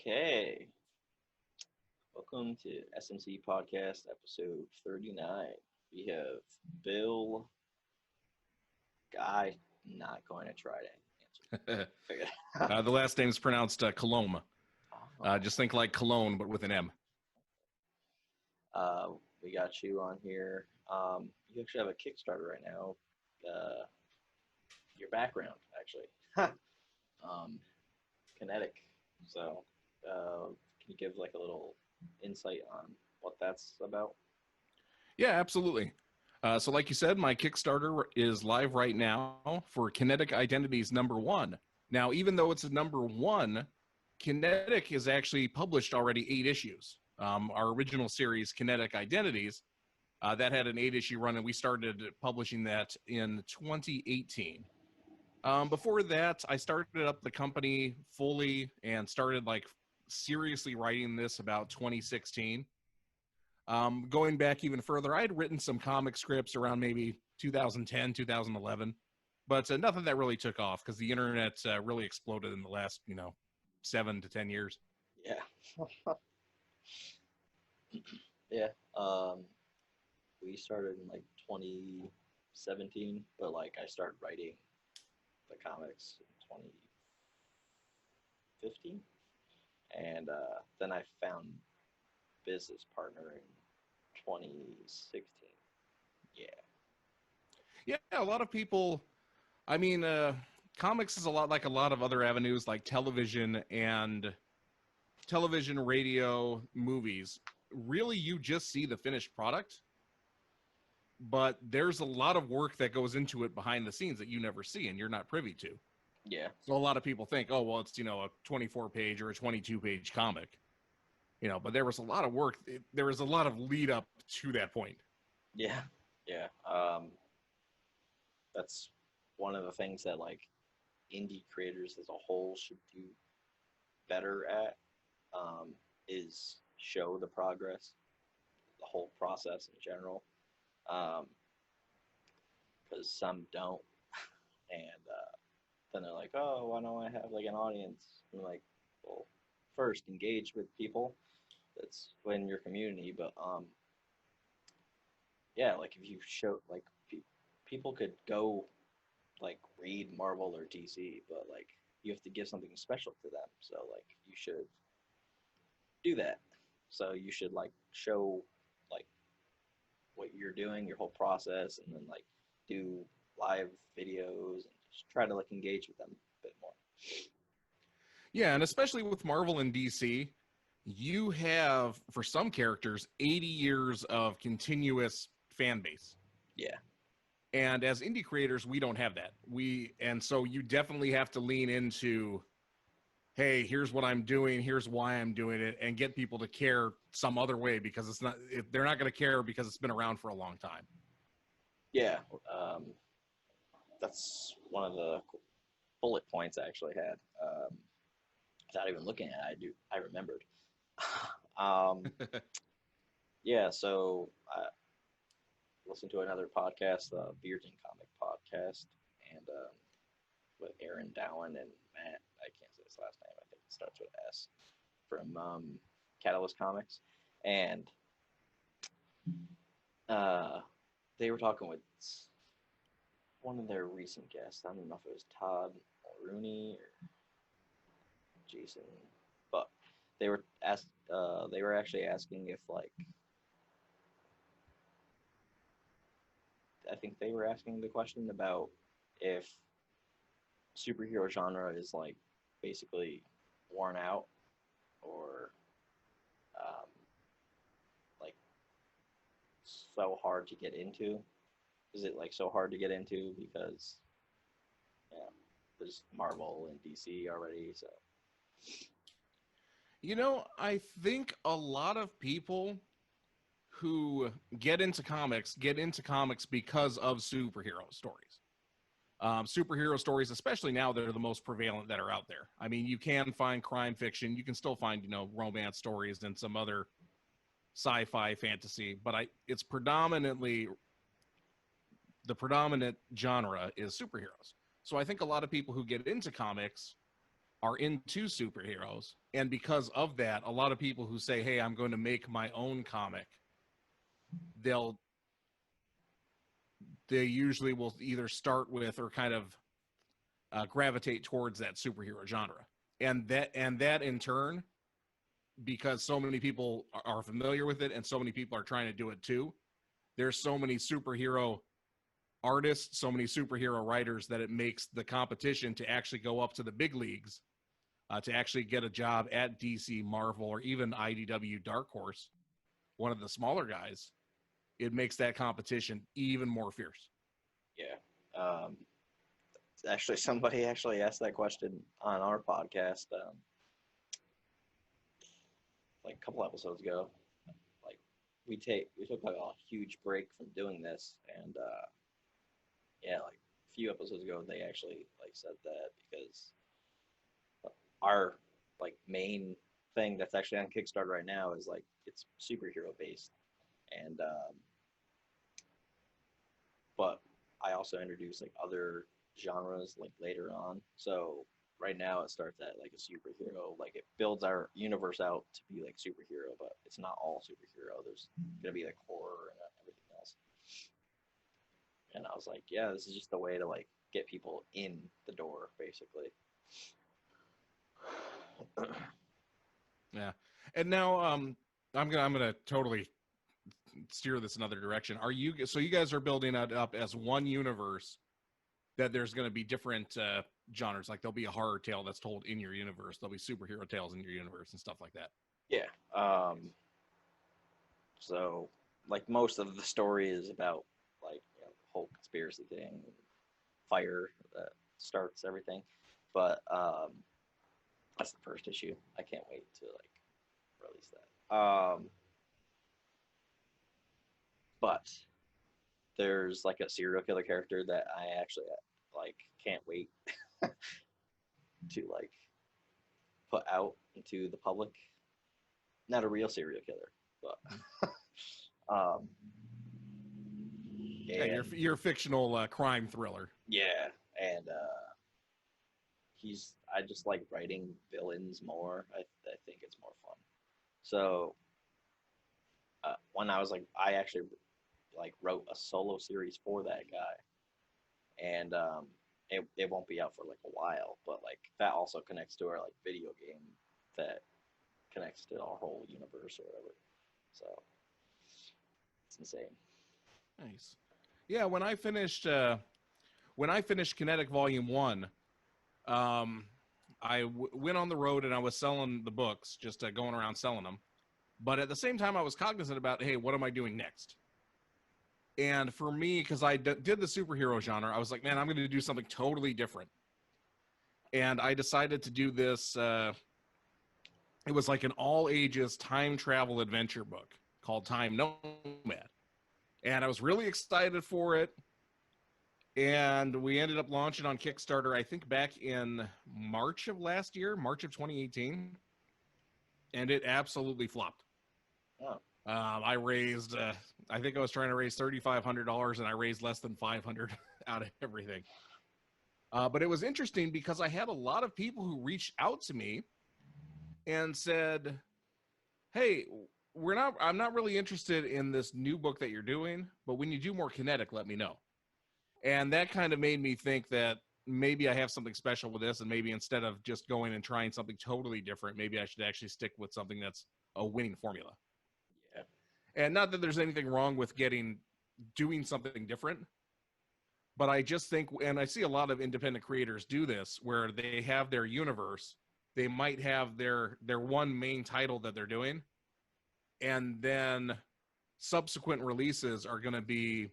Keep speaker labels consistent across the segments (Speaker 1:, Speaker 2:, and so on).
Speaker 1: Okay. Welcome to SNC Podcast, episode 39. We have Bill. Not going to try to answer. Figure it out.
Speaker 2: The last name is pronounced Coulombe.
Speaker 1: Oh.
Speaker 2: Just think like cologne, but with an M.
Speaker 1: We got you on here. You actually have a Kickstarter right now. Your background, actually. Kinetic. So, can you give like a little insight on what that's about?
Speaker 2: Yeah, absolutely. So like you said, my Kickstarter is live right now for Kinetic Identities #1. Now, even though it's a #1, Kinetic has actually published already 8 issues. Our original series, Kinetic Identities, that had an 8-issue run, and we started publishing that in 2018. Before that, I started up the company fully and started like seriously writing this about 2016. Going back even further, I had written some comic scripts around maybe 2010, 2011, but nothing that really took off because the internet really exploded in the last, 7 to 10 years.
Speaker 1: Yeah. Yeah. We started in like 2017, but like I started writing the comics in 2015, and then I found business partner in 2016.
Speaker 2: Yeah, a lot of people, comics is a lot like a lot of other avenues like television, radio, movies. Really, you just see the finished product, but there's a lot of work that goes into it behind the scenes that you never see and you're not privy to.
Speaker 1: Yeah.
Speaker 2: So a lot of people think, oh, well, it's, a 24-page or a 22-page comic, but there was a lot of work. There was a lot of lead up to that point.
Speaker 1: Yeah. That's one of the things that like indie creators as a whole should do better at, is show the progress, the whole process in general, because some don't, and then they're like, oh, why don't I have like an audience? And like, well, first engage with people that's in your community, but yeah, like if you show like people could go like read Marvel or DC, but like you have to give something special to them, so like you should do that. So you should like show like what you're doing, your whole process, and then like do live videos and just try to like engage with them a bit more.
Speaker 2: Yeah, and especially with Marvel and DC, you have, for some characters, 80 years of continuous fan base.
Speaker 1: Yeah.
Speaker 2: And as indie creators, we don't have that. And so you definitely have to lean into, hey, here's what I'm doing, here's why I'm doing it, and get people to care some other way, because they're not going to care because it's been around for a long time.
Speaker 1: Yeah. That's one of the bullet points I actually had. Without even looking at it, I remembered. Yeah, so I listened to another podcast, the Bearden Comic Podcast, and with Aaron Dowan and Matt, I can't say his last name, I think it starts with S, from Catalyst Comics, and they were talking with one of their recent guests. I don't know if it was Todd Rooney or Jason, but they were actually asking if like, I think they were asking the question about if superhero genre is like basically worn out, or like so hard to get into. Is it like so hard to get into because there's Marvel and DC already? So
Speaker 2: I think a lot of people who get into comics because of superhero stories. Superhero stories, especially now, they're the most prevalent that are out there. I mean, you can find crime fiction. You can still find, romance stories and some other sci-fi fantasy, but it's predominantly, the predominant genre is superheroes. So I think a lot of people who get into comics are into superheroes. And because of that, a lot of people who say, hey, I'm going to make my own comic, they usually will either start with or kind of gravitate towards that superhero genre. And that in turn, because so many people are familiar with it and so many people are trying to do it too, there's so many superhero artists, so many superhero writers, that it makes the competition to actually go up to the big leagues, to actually get a job at DC, Marvel, or even IDW Dark Horse, one of the smaller guys. It makes that competition even more fierce.
Speaker 1: Yeah. Actually, somebody actually asked that question on our podcast like a couple episodes ago. Like we took like a huge break from doing this, and yeah, like a few episodes ago they actually like said that because our like main thing that's actually on Kickstarter right now is like it's superhero based, and but I also introduced like other genres like later on. So right now it starts at like a superhero, like it builds our universe out to be like superhero, but it's not all superhero. There's gonna be like horror and everything else. And I was like, yeah, this is just a way to like get people in the door, basically.
Speaker 2: Yeah. And now I'm gonna totally steer this another direction. So you guys are building it up as one universe, that there's going to be different genres, like there'll be a horror tale that's told in your universe, there'll be superhero tales in your universe and stuff like that.
Speaker 1: Yeah. So like most of the story is about like the whole conspiracy thing, fire that starts everything. But that's the first issue. I can't wait to like release that. But there's like a serial killer character that I actually like can't wait to like put out into the public. Not a real serial killer, but
Speaker 2: Yeah, your fictional crime thriller.
Speaker 1: Yeah, and I just like writing villains more. I think it's more fun. So when I was like, I actually like wrote a solo series for that guy, and it won't be out for like a while, but like that also connects to our like video game that connects to our whole universe or whatever. So it's insane.
Speaker 2: Nice. Yeah, when I finished Kinetic Volume 1, I went on the road and I was selling the books, just going around selling them. But at the same time, I was cognizant about, hey, what am I doing next? And for me, because I did the superhero genre, I was like, man, I'm going to do something totally different. And I decided to do this. It was like an all-ages time travel adventure book called Time Nomad. And I was really excited for it. And we ended up launching on Kickstarter, I think back in March of last year, March of 2018. And it absolutely flopped.
Speaker 1: Oh.
Speaker 2: I raised, I think I was trying to raise $3,500 and I raised less than 500 out of everything. But it was interesting because I had a lot of people who reached out to me and said, hey, I'm not really interested in this new book that you're doing, but when you do more Kinetic, let me know. And that kind of made me think that maybe I have something special with this, and maybe instead of just going and trying something totally different, maybe I should actually stick with something that's a winning formula.
Speaker 1: Yeah.
Speaker 2: And not that there's anything wrong with doing something different, but I just think, and I see a lot of independent creators do this, where they have their universe, they might have their one main title that they're doing, and then subsequent releases are going to be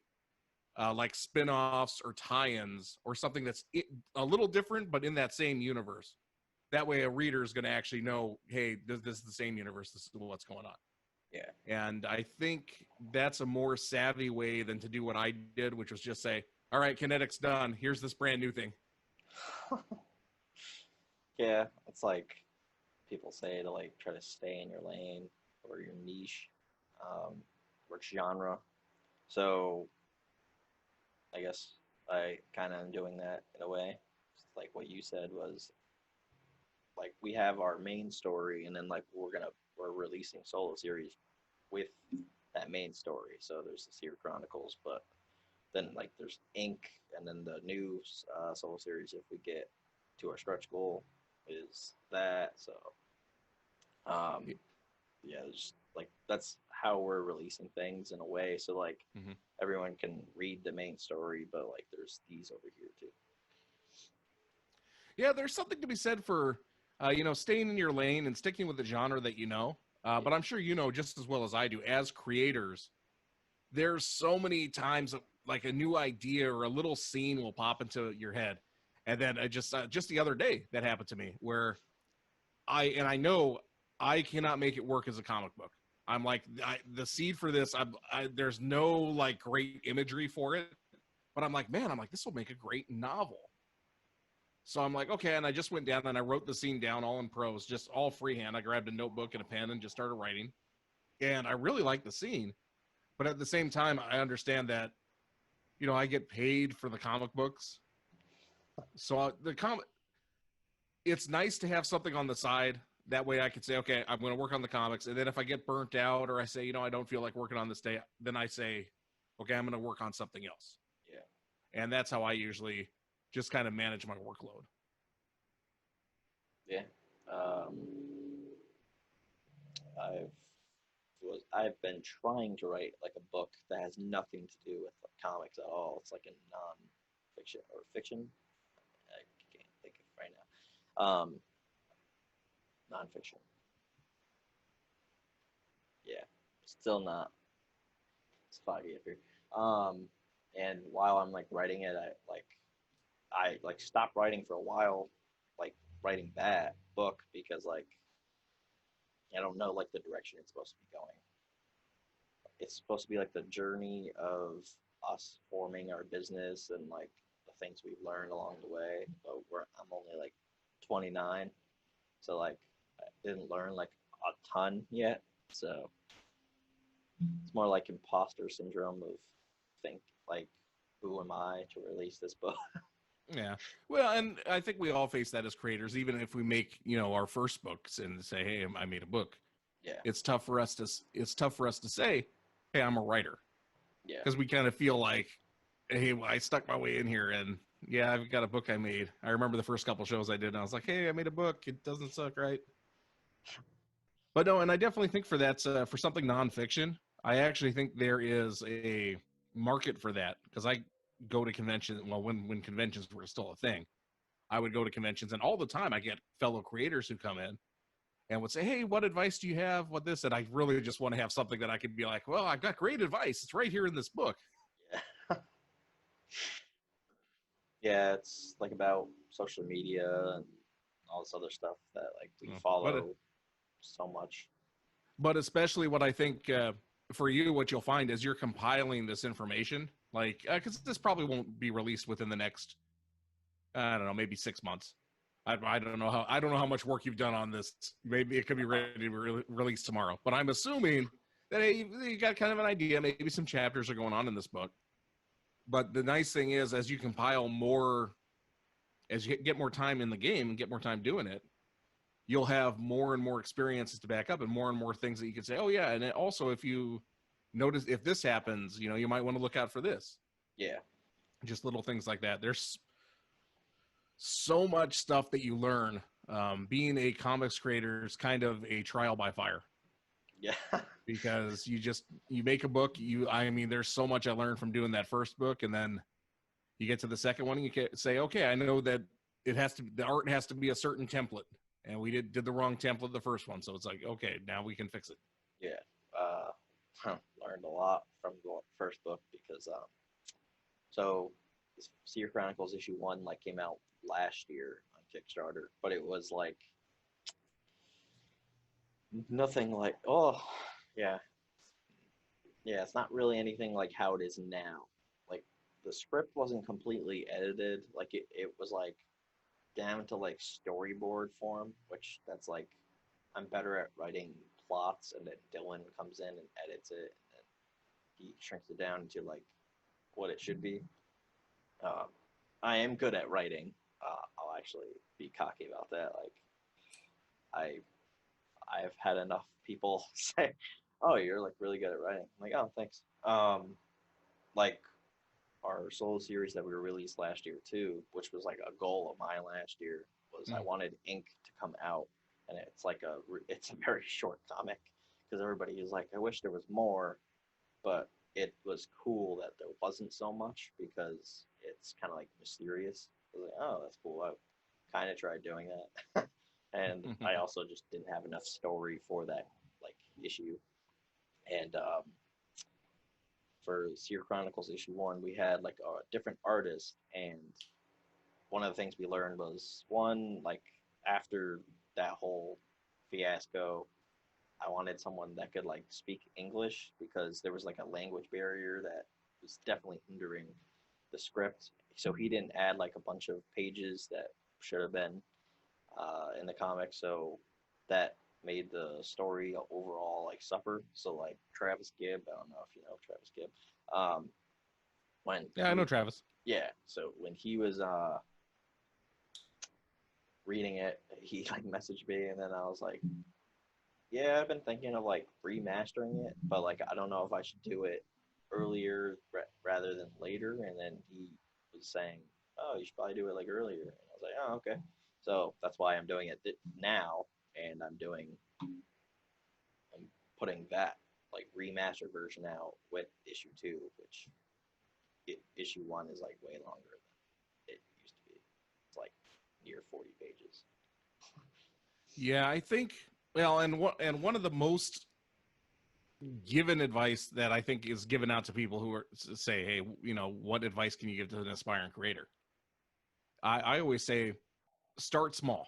Speaker 2: like spin-offs or tie-ins or something that's a little different, but in that same universe. That way a reader is going to actually know, hey, this is the same universe. This is what's going on.
Speaker 1: Yeah.
Speaker 2: And I think that's a more savvy way than to do what I did, which was just say, all right, Kinetic's done. Here's this brand new thing.
Speaker 1: Yeah, it's like people say to like try to stay in your lane or your niche, or genre. So I guess I kind of am doing that in a way. Like what you said was like we have our main story, and then like we're releasing solo series with that main story. So there's the Seer Chronicles, but then like there's Ink, and then the new solo series, if we get to our stretch goal, is that. So yeah, there's like that's how we're releasing things in a way. So like everyone can read the main story, but like there's these over here too.
Speaker 2: Yeah, there's something to be said for, staying in your lane and sticking with the genre that you know. But I'm sure you know just as well as I do, as creators, there's so many times like a new idea or a little scene will pop into your head. And then just the other day that happened to me where I know I cannot make it work as a comic book. I'm like, the seed for this, there's no like great imagery for it, but I'm like, man, this will make a great novel. So I'm like, okay, and I just went down and I wrote the scene down all in prose, just all freehand. I grabbed a notebook and a pen and just started writing. And I really liked the scene, but at the same time, I understand that, I get paid for the comic books. So it's nice to have something on the side. That way I could say, okay, I'm going to work on the comics. And then if I get burnt out or I say, I don't feel like working on this day, then I say, okay, I'm going to work on something else.
Speaker 1: Yeah.
Speaker 2: And that's how I usually just kind of manage my workload.
Speaker 1: Yeah. I've been trying to write like a book that has nothing to do with like, comics at all. It's like a non-fiction or fiction. I can't think of it right now. Non-fiction. Yeah, still not. It's foggy up here. And while I'm like writing it, I stopped writing for a while, like writing that book because like I don't know like the direction it's supposed to be going. It's supposed to be like the journey of us forming our business and like the things we've learned along the way. But I'm only like 29, so like I didn't learn like a ton yet. So it's more like imposter syndrome of think like who am I to release this book?
Speaker 2: Yeah. Well, and I think we all face that as creators, even if we make, our first books and say, hey, I made a book.
Speaker 1: Yeah.
Speaker 2: It's tough for us to say, hey, I'm a writer.
Speaker 1: Yeah.
Speaker 2: Because we kind of feel like, hey, well, I stuck my way in here and yeah, I've got a book I made. I remember the first couple shows I did and I was like, hey, I made a book. It doesn't suck, right? But no, and I definitely think for that, for something nonfiction, I actually think there is a market for that because I go to conventions. Well, when conventions were still a thing, I would go to conventions and all the time I get fellow creators who come in and would say, hey, what advice do you have? What this? And I really just want to have something that I could be like, well, I've got great advice. It's right here in this book.
Speaker 1: Yeah. Yeah, it's like about social media and all this other stuff that like we follow so much.
Speaker 2: But especially what I think for you, what you'll find is you're compiling this information, like because this probably won't be released within the next, I don't know, maybe 6 months. I don't know how much work you've done on this. Maybe it could be ready to be released tomorrow. But I'm assuming that hey, you got kind of an idea. Maybe some chapters are going on in this book. But the nice thing is, as you compile more, as you get more time in the game and get more time doing it, you'll have more and more experiences to back up and more things that you can say, oh yeah. And also if you notice, if this happens, you might want to look out for this.
Speaker 1: Yeah.
Speaker 2: Just little things like that. There's so much stuff that you learn. Being a comics creator is kind of a trial by fire.
Speaker 1: Yeah.
Speaker 2: Because you make a book, there's so much I learned from doing that first book. And then you get to the second one and you can say, okay, I know that the art has to be a certain template. And we did the wrong template the first one. So it's like, okay, now we can fix it.
Speaker 1: Yeah. Learned a lot from the first book because so Seer Chronicles issue 1 like came out last year on Kickstarter, but it was like nothing like yeah. Yeah, it's not really anything like how it is now. Like the script wasn't completely edited. Like it was like down to like storyboard form, which that's like I'm better at writing plots, and then Dylan comes in and edits it, and he shrinks it down to like what it should be. I am good at writing. I'll actually be cocky about that. Like I I've had enough people say, "Oh, you're like really good at writing." I'm like, "Oh, thanks." Like our solo series that we released last year too, which was like a goal of mine last year, was I wanted Ink to come out, and it's a very short comic because everybody is like, I wish there was more, but it was cool that there wasn't so much because it's kind of like mysterious. I was like, oh, that's cool. I kind of tried doing that, and I also just didn't have enough story for that like issue, and for Seer Chronicles issue 1, we had like a different artist, and one of the things we learned was one, like after that whole fiasco, I wanted someone that could like speak English because there was like a language barrier that was definitely hindering the script. So he didn't add like a bunch of pages that should have been in the comic. So that made the story overall like suffer. So like Travis Gibb, I don't know if you know Travis Gibb. When
Speaker 2: Yeah, I know Travis.
Speaker 1: yeah, so when he was reading it, he like messaged me, and then I was like, yeah, I've been thinking of like remastering it, but like I don't know if I should do it earlier rather than later. And then he was saying, oh, you should probably do it like earlier. And I was like, oh, okay. So that's why I'm doing it now, and I'm putting that like remastered version out with issue 2, which issue 1 is like way longer than it used to be. It's like near 40 pages.
Speaker 2: Yeah, I think. Well, and one of the most given advice that I think is given out to people who are say, hey, what advice can you give to an aspiring creator? I always say, start small,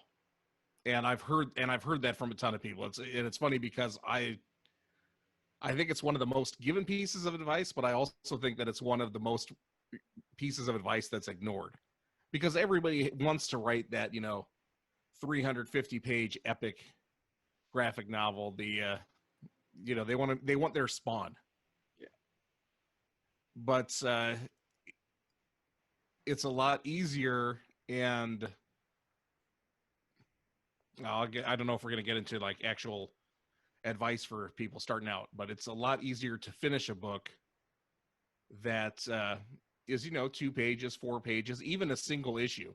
Speaker 2: and I've heard that from a ton of people. It's funny because I think it's one of the most given pieces of advice, but I also think that it's one of the most pieces of advice that's ignored because everybody wants to write that 350-page epic graphic novel. They want their Spawn.
Speaker 1: Yeah.
Speaker 2: But it's a lot easier, and I don't know if we're going to get into like actual advice for people starting out, but it's a lot easier to finish a book that is 2 pages, 4 pages, even a single issue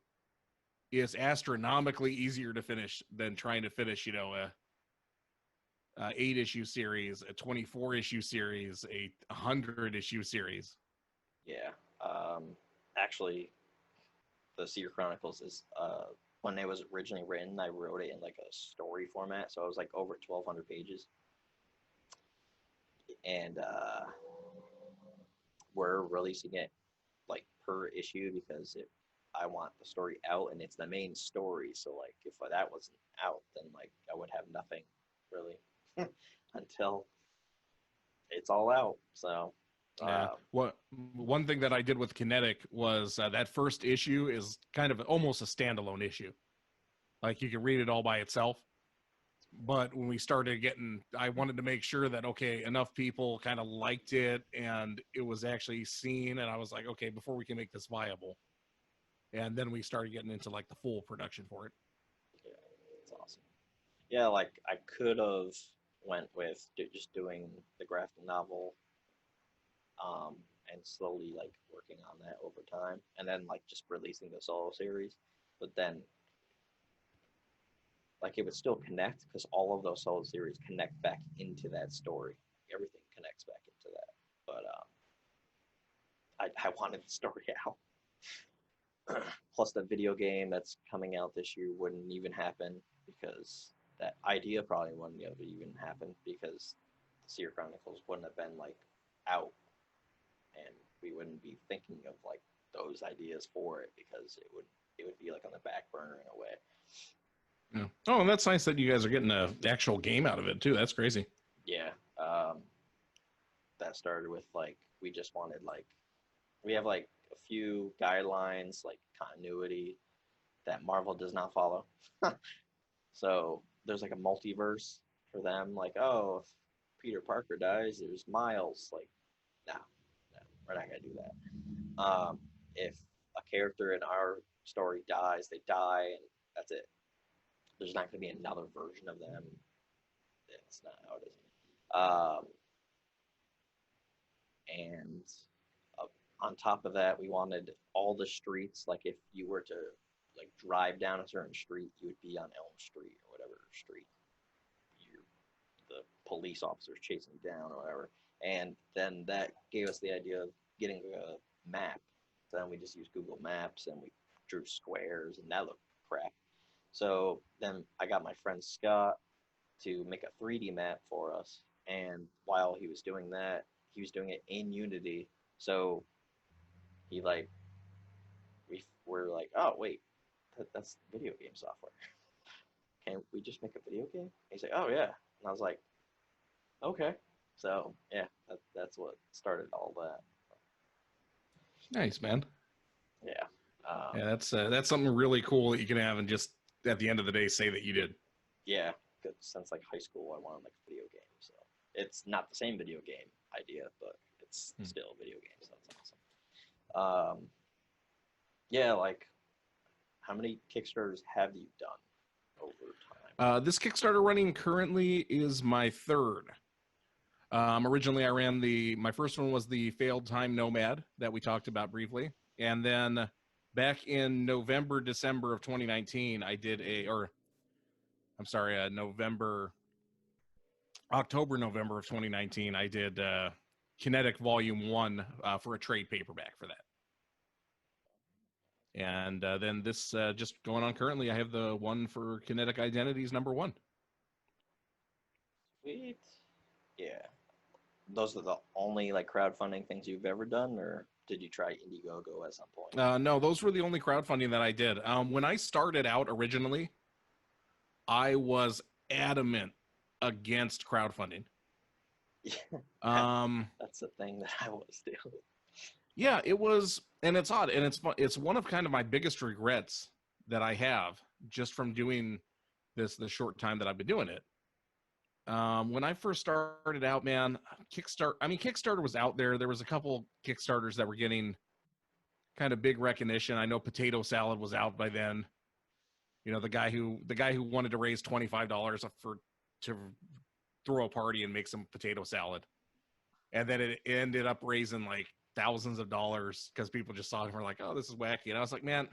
Speaker 2: is astronomically easier to finish than trying to finish a 8-issue series, a 24-issue series, a 100-issue series.
Speaker 1: Yeah. Actually, the Seer Chronicles is when it was originally written, I wrote it in like a story format, so I was like over 1,200 pages, and we're releasing it like per issue because I want the story out, and it's the main story. So like if that wasn't out, then like I would have nothing really until it's all out. So
Speaker 2: Yeah. One thing that I did with Kinetic was that first issue is kind of almost a standalone issue. Like you can read it all by itself. But when we started I wanted to make sure that, okay, enough people kind of liked it and it was actually seen. And I was like, okay, before we can make this viable. And then we started getting into like the full production for it.
Speaker 1: yeah, it's awesome. Yeah, like I could have went with just doing the graphic novel, and slowly like working on that over time, and then like just releasing the solo series. But then like it would still connect because all of those solo series connect back into that story. Everything connects back into that. But I wanted the story out. Plus, the video game that's coming out this year wouldn't even happen because that idea probably wouldn't even happen because the Seer Chronicles wouldn't have been like out, and we wouldn't be thinking of like those ideas for it because it would be like on the back burner in a way.
Speaker 2: Yeah. Oh, and that's nice that you guys are getting an actual game out of it too. That's crazy.
Speaker 1: Yeah. That started with like we just wanted like we have like a few guidelines like continuity that Marvel does not follow. So there's like a multiverse for them. Like, oh, if Peter Parker dies, there's Miles. Like, no, we're not gonna do that. If a character in our story dies, they die, and that's it. there's not going to be another version of them. It's not how it is. And on top of that, we wanted all the streets, like if you were to like drive down a certain street, you would be on Elm Street or whatever street the police officers chasing you down or whatever. And then that gave us the idea of getting a map. So then we just used Google Maps and we drew squares, and that looked crap. So then I got my friend Scott to make a 3D map for us. And while he was doing that, he was doing it in Unity. So he like, we were like, oh wait, that's video game software. Can we just make a video game? And he's like, oh yeah. And I was like, okay. So yeah, that's what started all that.
Speaker 2: Nice, man.
Speaker 1: Yeah.
Speaker 2: Yeah, that's something really cool that you can have and just at the end of the day say that you did.
Speaker 1: Yeah, because since like high school, I wanted to make a video game. So it's not the same video game idea, but it's still a video game. So that's awesome. Yeah, like how many Kickstarters have you done over time?
Speaker 2: This Kickstarter running currently is my third. Originally, I ran my first one was the Failed Time Nomad that we talked about briefly. And then back in December of 2019, I did October, November of 2019, I did Kinetic Volume 1 for a trade paperback for that. And then this just going on currently, I have the one for Kinetic Identities #1.
Speaker 1: Sweet. Yeah. Those are the only like crowdfunding things you've ever done, or did you try Indiegogo at some point?
Speaker 2: No, those were the only crowdfunding that I did. When I started out originally, I was adamant against crowdfunding.
Speaker 1: Yeah, that's the thing that I was too.
Speaker 2: Yeah, it was, and it's odd, and it's one of kind of my biggest regrets that I have just from doing this the short time that I've been doing it. When I first started out, man, Kickstarter was out there. There was a couple Kickstarters that were getting kind of big recognition. I know Potato Salad was out by then. You know, the guy who wanted to raise $25 to throw a party and make some potato salad. And then it ended up raising like thousands of dollars because people just saw it and were like, oh, this is wacky. And I was like, man,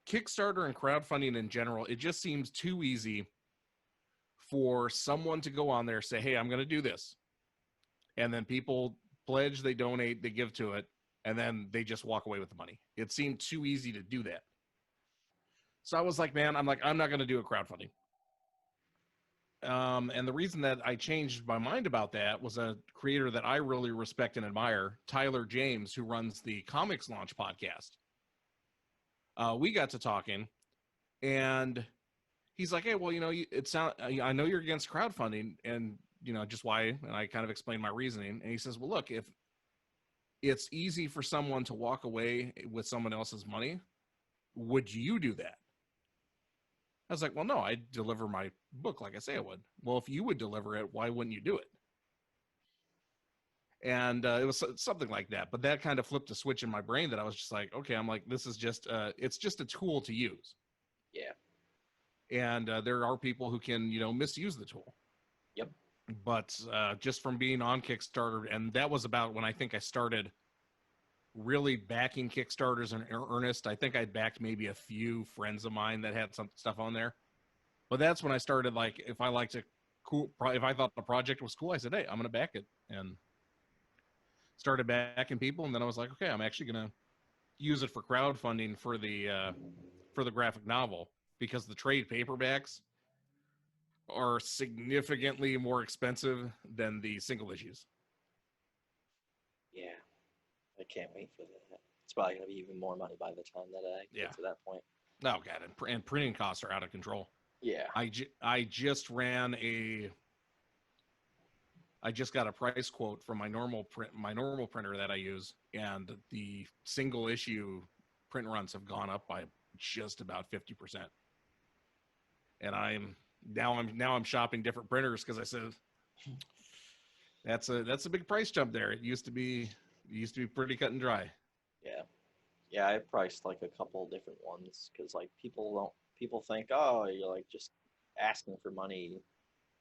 Speaker 2: Kickstarter and crowdfunding in general, it just seems too easy for someone to go on there, say, hey, I'm going to do this. And then people pledge, they donate, they give to it, and then they just walk away with the money. It seemed too easy to do that. So I was like, man, I'm not going to do a crowdfunding. And the reason that I changed my mind about that was a creator that I really respect and admire, Tyler James, who runs the Comics Launch podcast. We got to talking, and he's like, hey, well, you know, I know you're against crowdfunding, and, you know, just why, and I kind of explained my reasoning, and he says, well, look, if it's easy for someone to walk away with someone else's money, would you do that? I was like, well, no, I deliver my book like I say I would. Well, if you would deliver it, why wouldn't you do it? And it was something like that. But that kind of flipped a switch in my brain that I was just like, okay, I'm like, this is just, it's just a tool to use.
Speaker 1: Yeah.
Speaker 2: And there are people who can, you know, misuse the tool.
Speaker 1: Yep.
Speaker 2: But just from being on Kickstarter, and that was about when I think I started really backing Kickstarters in earnest. I think I backed maybe a few friends of mine that had some stuff on there. But that's when I started, like, if I thought the project was cool, I said, hey, I'm going to back it. And started backing people. And then I was like, okay, I'm actually going to use it for crowdfunding for the graphic novel, because the trade paperbacks are significantly more expensive than the single issues.
Speaker 1: Yeah. I can't wait for that. It's probably going to be even more money by the time that I get to that point.
Speaker 2: Oh, God. And printing costs are out of control.
Speaker 1: Yeah.
Speaker 2: I just got a price quote from my normal printer that I use, and the single issue print runs have gone up by just about 50%. And I'm shopping different printers because I said that's a big price jump there. It used to be pretty cut and dry.
Speaker 1: Yeah. I priced like a couple different ones because like people people think, oh, you're like just asking for money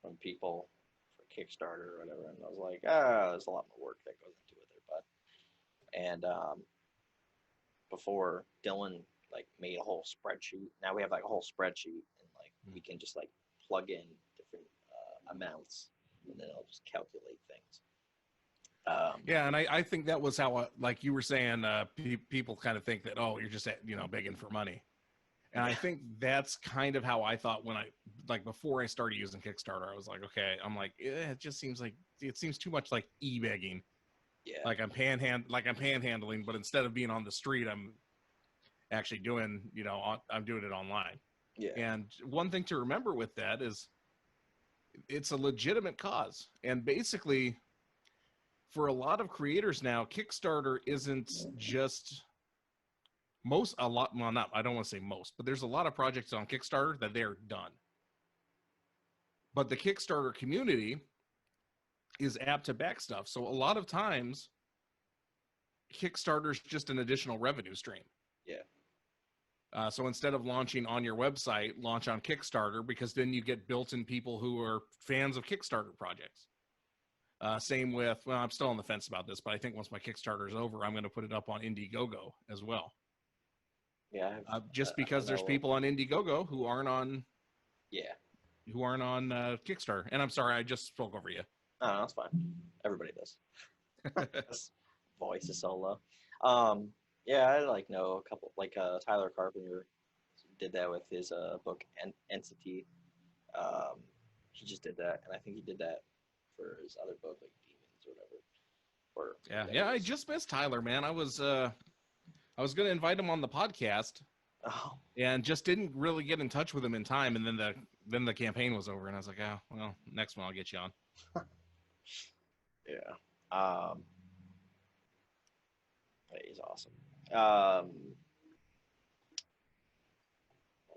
Speaker 1: from people for Kickstarter or whatever. And I was like, there's a lot more work that goes into it there, bud. And before Dylan like made a whole spreadsheet. Now we have like a whole spreadsheet, and like we can just like plug in different amounts, and then it'll just calculate things.
Speaker 2: Yeah, and I think that was how, like you were saying, people kind of think that, oh, you're just, begging for money. And I think that's kind of how I thought when before I started using Kickstarter, I was like, okay, I'm like, it just seems like, it seems too much like e-begging.
Speaker 1: Yeah.
Speaker 2: Like I'm panhandling, but instead of being on the street, I'm actually doing, I'm doing it online.
Speaker 1: Yeah.
Speaker 2: And one thing to remember with that is it's a legitimate cause. And basically, for a lot of creators now, Kickstarter isn't just I don't want to say most, but there's a lot of projects on Kickstarter that they're done. But the Kickstarter community is apt to back stuff. So a lot of times, Kickstarter's just an additional revenue stream.
Speaker 1: Yeah.
Speaker 2: So instead of launching on your website, launch on Kickstarter, because then you get built-in people who are fans of Kickstarter projects. Same with, well, I'm still on the fence about this, but I think once my Kickstarter is over, I'm going to put it up on Indiegogo as well.
Speaker 1: Yeah.
Speaker 2: Just because there's people on Indiegogo who aren't on. Yeah. Who aren't on Kickstarter. And I'm sorry, I just spoke over you.
Speaker 1: Oh, that's fine. Everybody does. Voice is so low. Yeah, I know a couple, Tyler Carpenter did that with his book Entity. He just did that, and I think he did that for his other book, like Demons or whatever.
Speaker 2: Yeah, I just missed Tyler, man. I was going to invite him on the podcast, and just didn't really get in touch with him in time. And then the campaign was over, and I was like, oh, well, next one I'll get you on.
Speaker 1: Yeah. He's awesome. What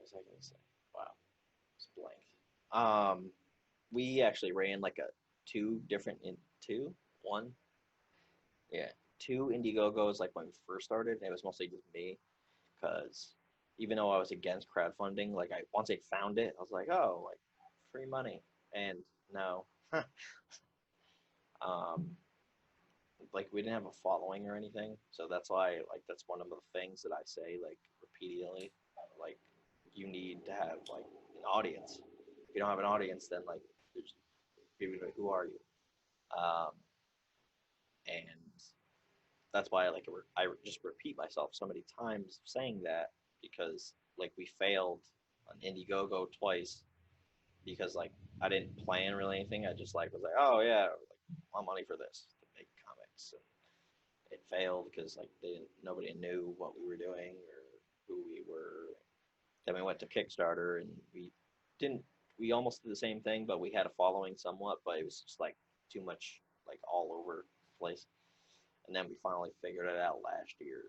Speaker 1: was I going to say? Wow, it's blank. We actually ran two Indiegogos when we first started. And it was mostly just me, because even though I was against crowdfunding, once I found it, I was like, oh, free money, and no. We didn't have a following or anything, so that's why that's one of the things that I say repeatedly, you need to have an audience. If you don't have an audience, then there's people like, who are you? And that's why I just repeat myself so many times saying that, because we failed on Indiegogo twice because I didn't plan really anything. I just was oh yeah, I want money for this to make comics, and it failed because nobody knew what we were doing or who we were. Then we went to Kickstarter, and we almost did the same thing, but we had a following somewhat, but it was just too much all over the place. And then we finally figured it out last year.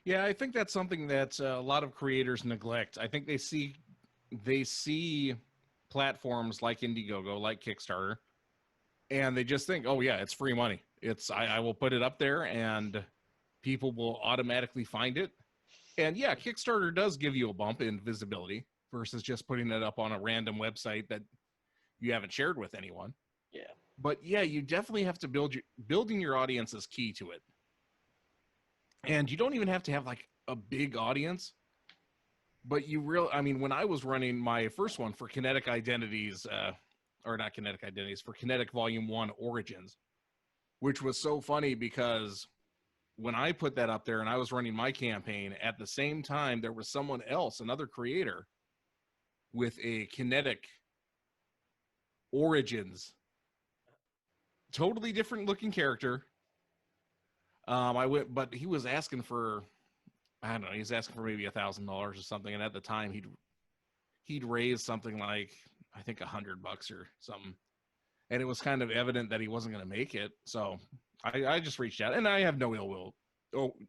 Speaker 2: Yeah, I think that's something that a lot of creators neglect. I think they see platforms like Indiegogo, like Kickstarter, and they just think, oh yeah, it's free money. I will put it up there and people will automatically find it. And yeah, Kickstarter does give you a bump in visibility versus just putting it up on a random website that you haven't shared with anyone.
Speaker 1: Yeah.
Speaker 2: But yeah, you definitely have to building your audience is key to it. And you don't even have to have a big audience, but when I was running my first one for Kinetic Identities, or not Kinetic Identities, for Kinetic Volume 1 Origins, which was so funny because when I put that up there and I was running my campaign, at the same time, there was someone else, another creator, with a Kinetic Origins, totally different looking character. But he was asking for, I don't know, he's asking for maybe $1,000 or something. And at the time he'd raised something I think $100 or something. And it was kind of evident that he wasn't going to make it. So I just reached out, and I have no ill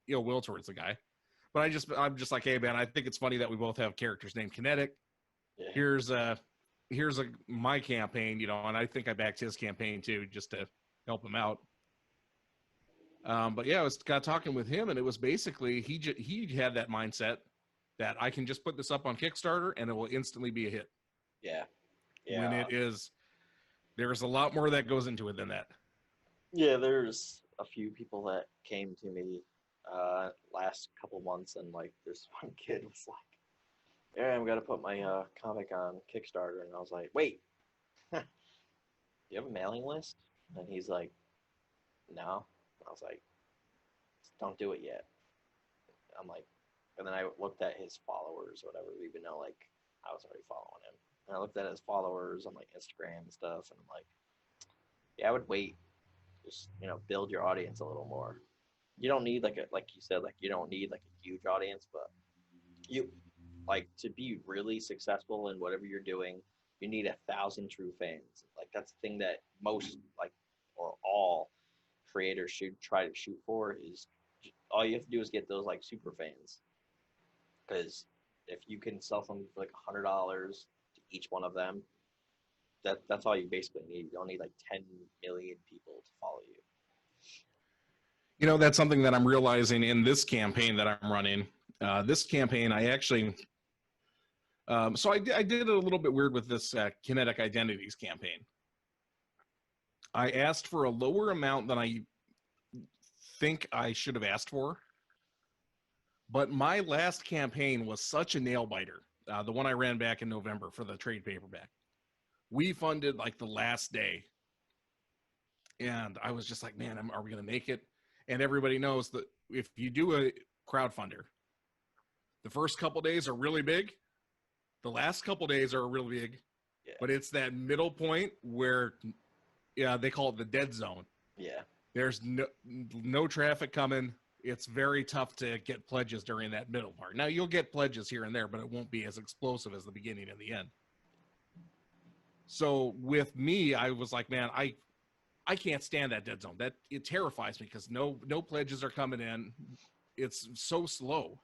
Speaker 2: will towards the guy, but I'm just like, hey man, I think it's funny that we both have characters named Kinetic. Yeah. Here's my campaign, and I think I backed his campaign too, just to help him out. But yeah, got talking with him, and it was basically he had that mindset that I can just put this up on Kickstarter and it will instantly be a hit.
Speaker 1: Yeah.
Speaker 2: When it is, there's a lot more that goes into it than that.
Speaker 1: Yeah, there's a few people that came to me last couple months, and like this one kid was like, "Yeah, I'm gonna put my comic on Kickstarter," and I was like, "Wait, do you have a mailing list?" And he's like, "No." I was like, "Don't do it yet." I'm like, and then I looked at his followers, or whatever, even though like I was already following him, and I looked at his followers on like Instagram and stuff, and I'm like, "Yeah, I would wait." Just build your audience a little more. You don't need like you said, like you don't need like a huge audience, but you like to be really successful in whatever you're doing, you need 1,000 true fans. Like that's the thing that most like or all creators should try to shoot for. Is all you have to do is get those like super fans, because if you can sell something for like $100 to each one of them, that's all you basically need. You don't need like 10 million people to follow you.
Speaker 2: That's something that I'm realizing in this campaign that I'm running. This campaign, I actually, so I did it a little bit weird with this Kinetic Identities campaign. I asked for a lower amount than I think I should have asked for. But my last campaign was such a nail biter. The one I ran back in November for the trade paperback. We funded like the last day. And I was just like, man, are we going to make it? And everybody knows that if you do a crowdfunder, the first couple days are really big. The last couple days are really big.
Speaker 1: Yeah.
Speaker 2: But it's that middle point where, they call it the dead zone.
Speaker 1: Yeah.
Speaker 2: There's no traffic coming. It's very tough to get pledges during that middle part. Now, you'll get pledges here and there, but it won't be as explosive as the beginning and the end. So with me, I was like, man, I can't stand that dead zone. It terrifies me because no pledges are coming in. It's so slow.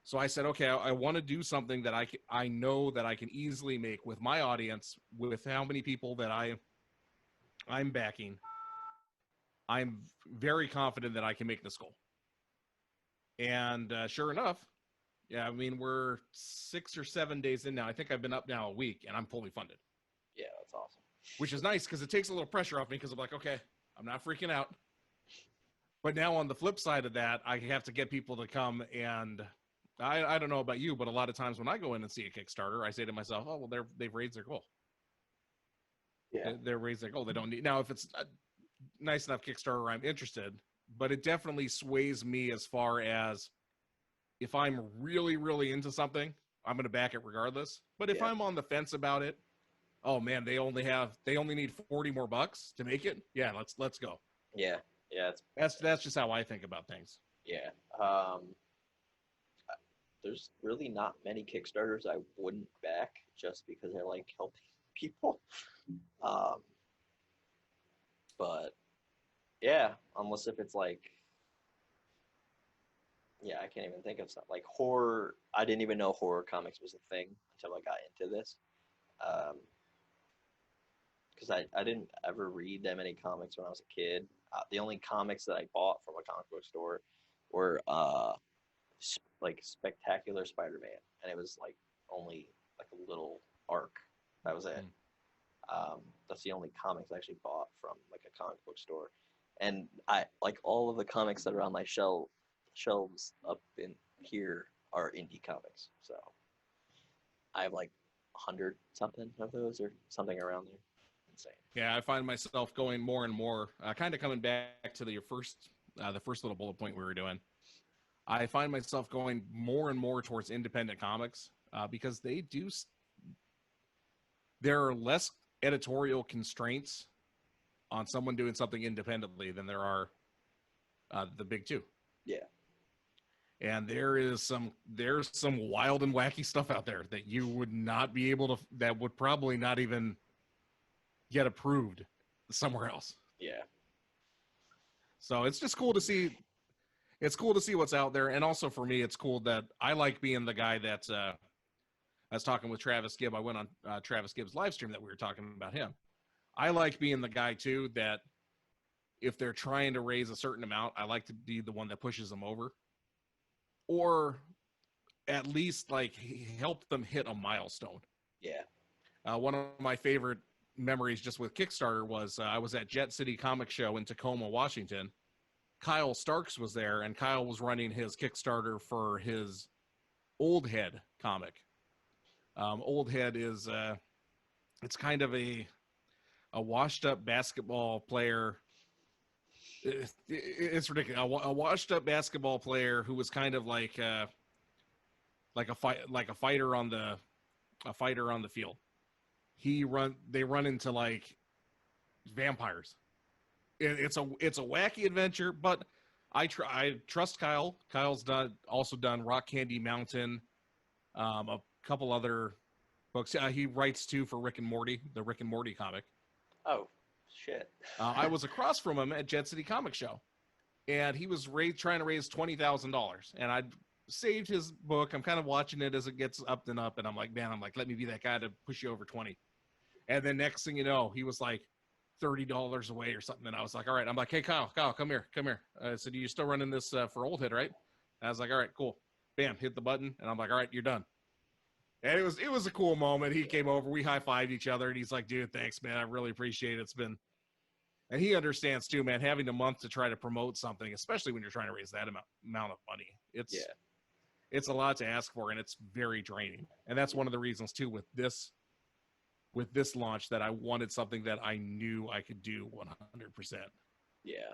Speaker 2: So I said, okay, I want to do something that I know that I can easily make with my audience, with how many people that I'm backing. I'm very confident that I can make this goal. And sure enough, I mean, we're 6 or 7 days in now. I think I've been up now a week, and I'm fully funded.
Speaker 1: Yeah, that's awesome.
Speaker 2: Which is nice because it takes a little pressure off me because I'm like, okay, I'm not freaking out. But now on the flip side of that, I have to get people to come, and I don't know about you, but a lot of times when I go in and see a Kickstarter, I say to myself, oh, well, they've raised their goal.
Speaker 1: Yeah.
Speaker 2: They're raised their goal. They don't need, now if it's a nice enough Kickstarter, I'm interested, but it definitely sways me as far as if I'm really, really into something, I'm going to back it regardless. But if I'm on the fence about it, oh man, they only need $40 more to make it. Yeah, let's go.
Speaker 1: Yeah,
Speaker 2: that's just how I think about things.
Speaker 1: Yeah. There's really not many Kickstarters I wouldn't back just because I like helping people. But yeah, unless if it's like, I can't even think of something like horror. I didn't even know horror comics was a thing until I got into this. Because I didn't ever read that many comics when I was a kid. The only comics that I bought from a comic book store were like Spectacular Spider-Man, and it was like only like a little arc. That was it. That's the only comics I actually bought from like a comic book store. And I like all of the comics that are on my shelves up in here are indie comics. So I have like 100 something of those or something around there. Insane.
Speaker 2: Yeah, I find myself going more and more, kind of coming back to the first little bullet point we were doing. I find myself going more and more towards independent comics because there are less editorial constraints on someone doing something independently than there are the big two.
Speaker 1: Yeah.
Speaker 2: And there's some wild and wacky stuff out there that you would not be able to, that would probably not even get approved somewhere else.
Speaker 1: Yeah.
Speaker 2: So it's just cool to see. It's cool to see what's out there. And also for me, it's cool that I like being the guy that I was talking with Travis Gibb. I went on Travis Gibb's live stream that we were talking about him. I like being the guy too, that if they're trying to raise a certain amount, I like to be the one that pushes them over. Or at least like help them hit a milestone.
Speaker 1: Yeah.
Speaker 2: One of my favorite memories just with Kickstarter was I was at Jet City Comic Show in Tacoma, Washington. Kyle Starks was there, and Kyle was running his Kickstarter for his Old Head comic. Old Head is it's kind of a washed up basketball player. It's ridiculous. A washed up basketball player who was kind of like a fighter on the field. They run into like vampires. It's a wacky adventure, but I trust Kyle. Kyle's also done Rock Candy Mountain, a couple other books. He writes too for Rick and Morty, the Rick and Morty comic.
Speaker 1: Oh, shit.
Speaker 2: I was across from him at Jet City Comic Show, and he was trying to raise $20,000, and I'd saved his book. I'm kind of watching it as it gets up and up, and I'm like, let me be that guy to push you over 20. And then next thing you know, he was like $30 away or something, and I was like, all right. I'm like, hey, Kyle, come here. I said, you still running this for Old Head, right? And I was like, all right, cool. Bam, hit the button, and I'm like, all right, you're done. And it was a cool moment. He came over, we high-fived each other, and he's like, dude, thanks, man. I really appreciate it. And he understands too, man, having a month to try to promote something, especially when you're trying to raise that amount of money. It's a lot to ask for, and it's very draining. And that's one of the reasons too with this launch that I wanted something that I knew I could do 100%.
Speaker 1: Yeah.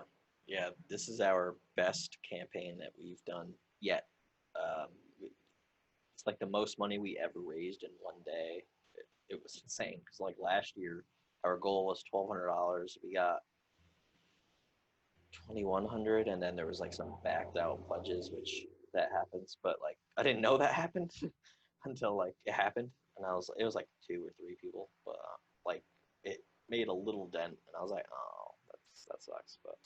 Speaker 1: This is our best campaign that we've done yet. It's like the most money we ever raised in one day. It was insane because like last year our goal was $1,200. We got $2,100, and then there was like some backed out pledges, which that happens. But like I didn't know that happened until like it happened, and it was like 2 or 3 people, but like it made a little dent, and I was like, oh, that sucks. But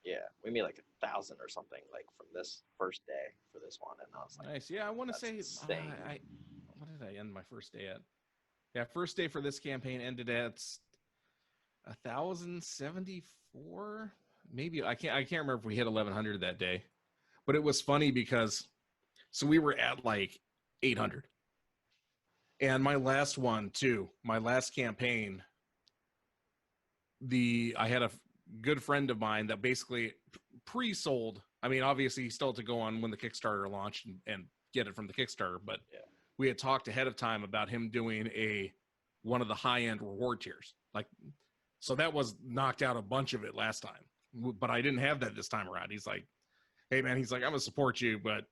Speaker 1: yeah, we made like 1,000 or something like from this first day for this one, and I was like,
Speaker 2: nice. Yeah, I want to say, what did I end my first day at? Yeah, first day for this campaign ended at 1,074. Maybe I can't remember if we hit 1,100 that day, but it was funny because so we were at like 800, and my last one too, my last campaign. I had a good friend of mine that basically pre-sold. I mean, obviously he still had to go on when the Kickstarter launched and get it from the Kickstarter, but we had talked ahead of time about him doing one of the high-end reward tiers. Like, so that was knocked out a bunch of it last time, but I didn't have that this time around. He's like, hey man, he's like, I'm gonna support you, but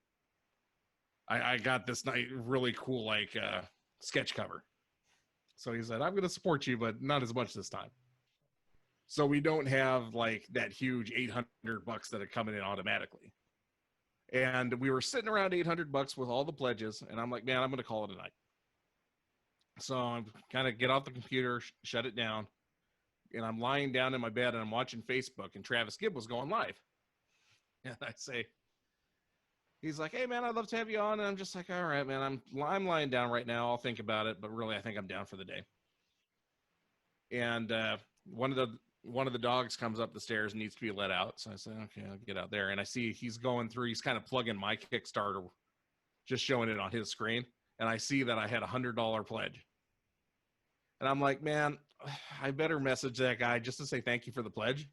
Speaker 2: I got this really cool like sketch cover. So he said, I'm gonna support you, but not as much this time. So we don't have like that huge $800 that are coming in automatically. And we were sitting around $800 with all the pledges, and I'm like, man, I'm going to call it a night. So I'm kind of get off the computer, shut it down, and I'm lying down in my bed and I'm watching Facebook, and Travis Gibb was going live. And I say, he's like, hey man, I'd love to have you on. And I'm just like, all right, man, I'm lying down right now. I'll think about it, but really, I think I'm down for the day. And one of the dogs comes up the stairs and needs to be let out. So I said, okay, I'll get out there. And I see he's going through, he's kind of plugging my Kickstarter, just showing it on his screen. And I see that I had $100 pledge. And I'm like, man, I better message that guy just to say thank you for the pledge.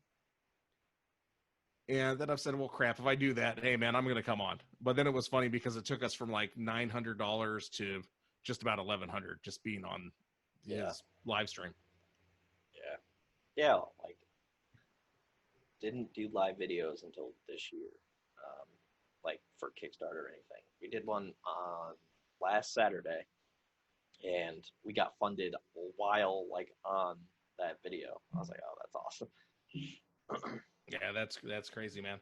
Speaker 2: And then I've said, well, crap, if I do that, hey man, I'm going to come on. But then it was funny because it took us from like $900 to just about $1,100 just being on his live stream.
Speaker 1: Yeah, like didn't do live videos until this year, like for Kickstarter or anything. We did one on last Saturday, and we got funded while like on that video. I was like, oh, that's awesome.
Speaker 2: Yeah, that's crazy, man.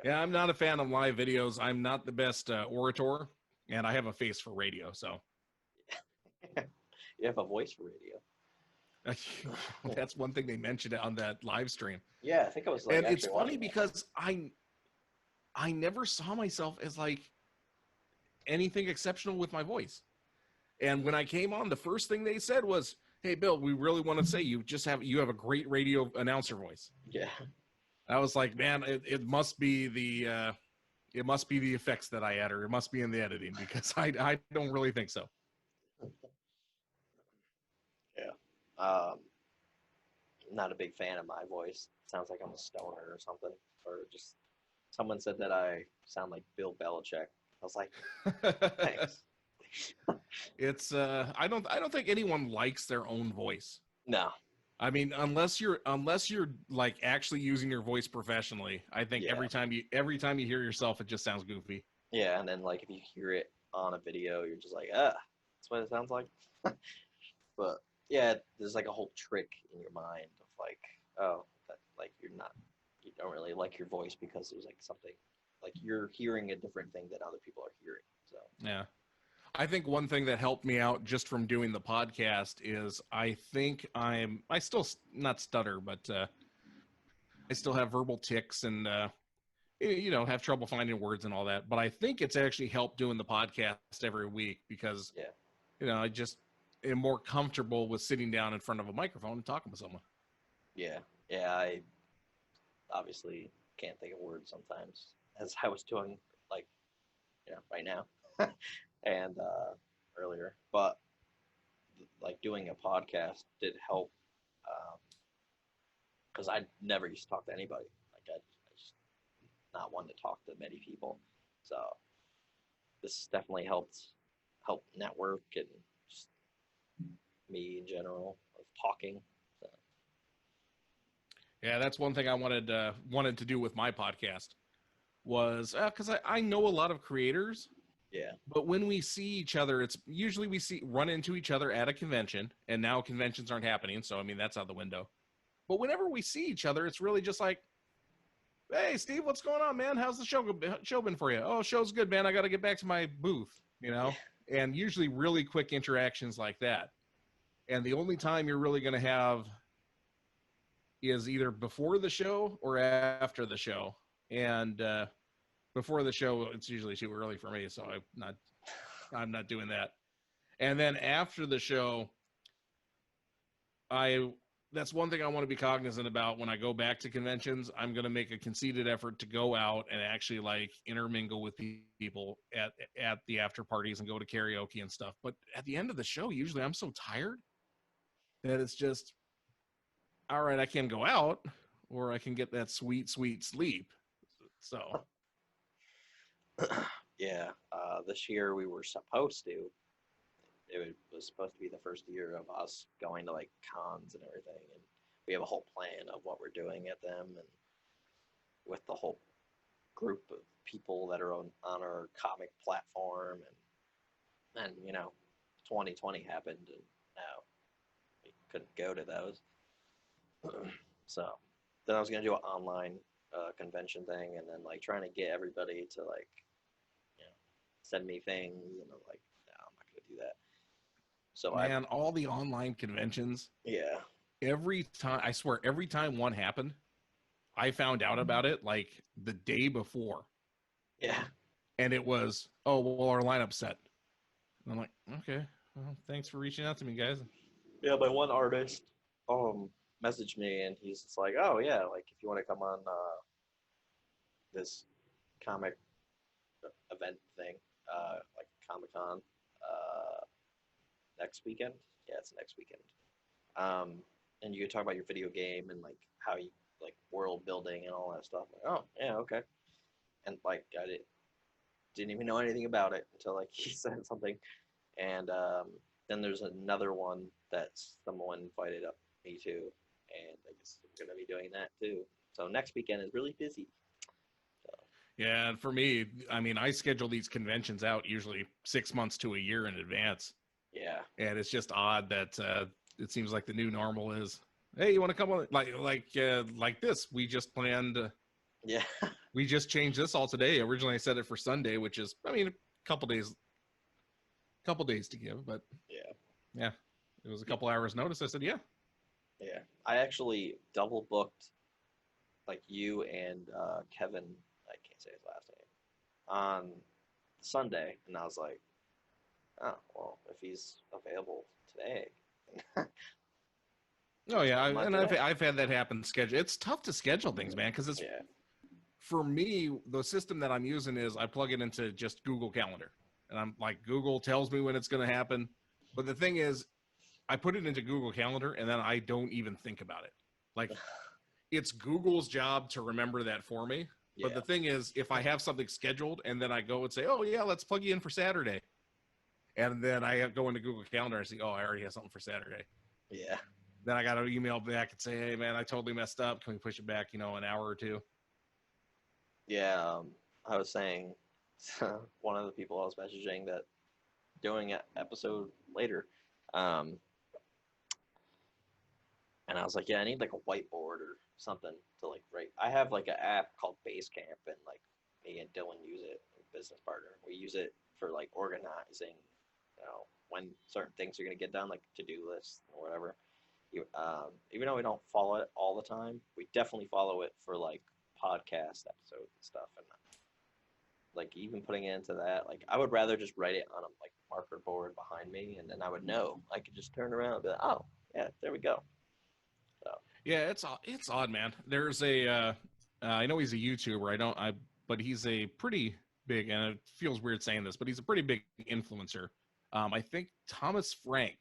Speaker 2: Yeah, I'm not a fan of live videos. I'm not the best orator, and I have a face for radio, so.
Speaker 1: You have a voice for radio.
Speaker 2: That's one thing they mentioned on that live stream.
Speaker 1: Yeah, I think I was like,
Speaker 2: and it's funny because I never saw myself as like anything exceptional with my voice. And when I came on, the first thing they said was, hey Bill, we really want to say you have a great radio announcer voice.
Speaker 1: Yeah.
Speaker 2: I was like, man, it must be the it must be the effects that I add, or it must be in the editing, because I don't really think so.
Speaker 1: Yeah. Not a big fan of my voice. Sounds like I'm a stoner or something. Or just someone said that I sound like Bill Belichick. I was like, thanks.
Speaker 2: It's I don't think anyone likes their own voice.
Speaker 1: No.
Speaker 2: I mean, unless you're like actually using your voice professionally, I think
Speaker 1: Yeah.
Speaker 2: every time you hear yourself, it just sounds goofy.
Speaker 1: Yeah, and then like if you hear it on a video, you're just like, that's what it sounds like. But yeah, there's like a whole trick in your mind of like, oh, that like you don't really like your voice because there's like something like you're hearing a different thing that other people are hearing. So
Speaker 2: Yeah. I think one thing that helped me out just from doing the podcast is I think I still not stutter, but I still have verbal tics and have trouble finding words and all that. But I think it's actually helped doing the podcast every week because I just am more comfortable with sitting down in front of a microphone and talking with someone.
Speaker 1: Yeah, I obviously can't think of words sometimes, as I was doing like right now and earlier. But like doing a podcast did help because I never used to talk to anybody. Like I just not one to talk to many people. So this definitely helped network and just me in general of talking. So.
Speaker 2: Yeah, that's one thing I wanted to do with my podcast was because I know a lot of creators.
Speaker 1: Yeah.
Speaker 2: But when we see each other, it's usually run into each other at a convention, and now conventions aren't happening, so I mean that's out the window. But whenever we see each other, it's really just like, hey, Steve, what's going on, man? How's the show been for you? Oh, show's good, man. I got to get back to my booth, and usually really quick interactions like that. And the only time you're really going to have is either before the show or after the show. And before the show, it's usually too early for me, so I'm not doing that. And then after the show, that's one thing I want to be cognizant about when I go back to conventions. I'm going to make a conceited effort to go out and actually like intermingle with people at the after parties and go to karaoke and stuff. But at the end of the show, usually I'm so tired that it's just, all right, I can go out or I can get that sweet, sweet sleep. So.
Speaker 1: Yeah, this year we were supposed to. It was supposed to be the first year of us going to like cons and everything, and we have a whole plan of what we're doing at them, and with the whole group of people that are on our comic platform, and 2020 happened, and now we couldn't go to those. So then I was gonna do an online convention thing, and then like trying to get everybody to like send me things, and I'm like, no, I'm not gonna do that. So
Speaker 2: all the online conventions.
Speaker 1: Yeah.
Speaker 2: Every time one happened, I found out about it like the day before.
Speaker 1: Yeah.
Speaker 2: And it was, oh, well, our lineup's set. And I'm like, okay, well, thanks for reaching out to me, guys.
Speaker 1: Yeah, my one artist messaged me, and he's just like, oh yeah, like if you want to come on this comic event thing, like Comic-Con next weekend. Yeah, it's next weekend. And you could talk about your video game and like how you like world building and all that stuff. Like, oh yeah, okay. And like I didn't even know anything about it until like he said something. And then there's another one that someone invited up me to, and I guess we're gonna be doing that too. So next weekend is really busy. So.
Speaker 2: Yeah, and for me, I mean, I schedule these conventions out usually 6 months to a year in advance.
Speaker 1: Yeah.
Speaker 2: And it's just odd that it seems like the new normal is, hey, you want to come on? Like this. We just planned.
Speaker 1: Yeah.
Speaker 2: We just changed this all today. Originally, I set it for Sunday, which is, I mean, a couple days to give, but yeah, it was a couple hours notice. I said, yeah.
Speaker 1: Yeah, I actually double booked like you and Kevin. I can't say his last name on Sunday, and I was like, oh well, if he's available today.
Speaker 2: Oh yeah, I've had that happen. Schedule. It's tough to schedule things, man, because it's for me, the system that I'm using is I plug it into just Google Calendar. And I'm like, Google tells me when it's going to happen. But the thing is, I put it into Google Calendar and then I don't even think about it. Like, it's Google's job to remember that for me. But the thing is, if I have something scheduled and then I go and say, oh, yeah, let's plug you in for Saturday. And then I go into Google Calendar and see, oh, I already have something for Saturday.
Speaker 1: Yeah.
Speaker 2: Then I got to email back and say, hey, man, I totally messed up. Can we push it back, an hour or two?
Speaker 1: Yeah. I was saying, one of the people I was messaging that doing an episode later, and I was like, yeah, I need like a whiteboard or something to like write. I have like an app called Basecamp, and like me and Dylan use it, business partner. We use it for like organizing, when certain things are gonna get done, like to-do lists or whatever. Even though we don't follow it all the time, we definitely follow it for like podcast episodes and stuff. And like even putting it into that, like I would rather just write it on a like marker board behind me, and then I would know. I could just turn around and be like, oh yeah, there we go. So.
Speaker 2: Yeah, it's odd, man. There's I know he's a YouTuber. But he's a pretty big, and it feels weird saying this, but he's a pretty big influencer. I think Thomas Frank.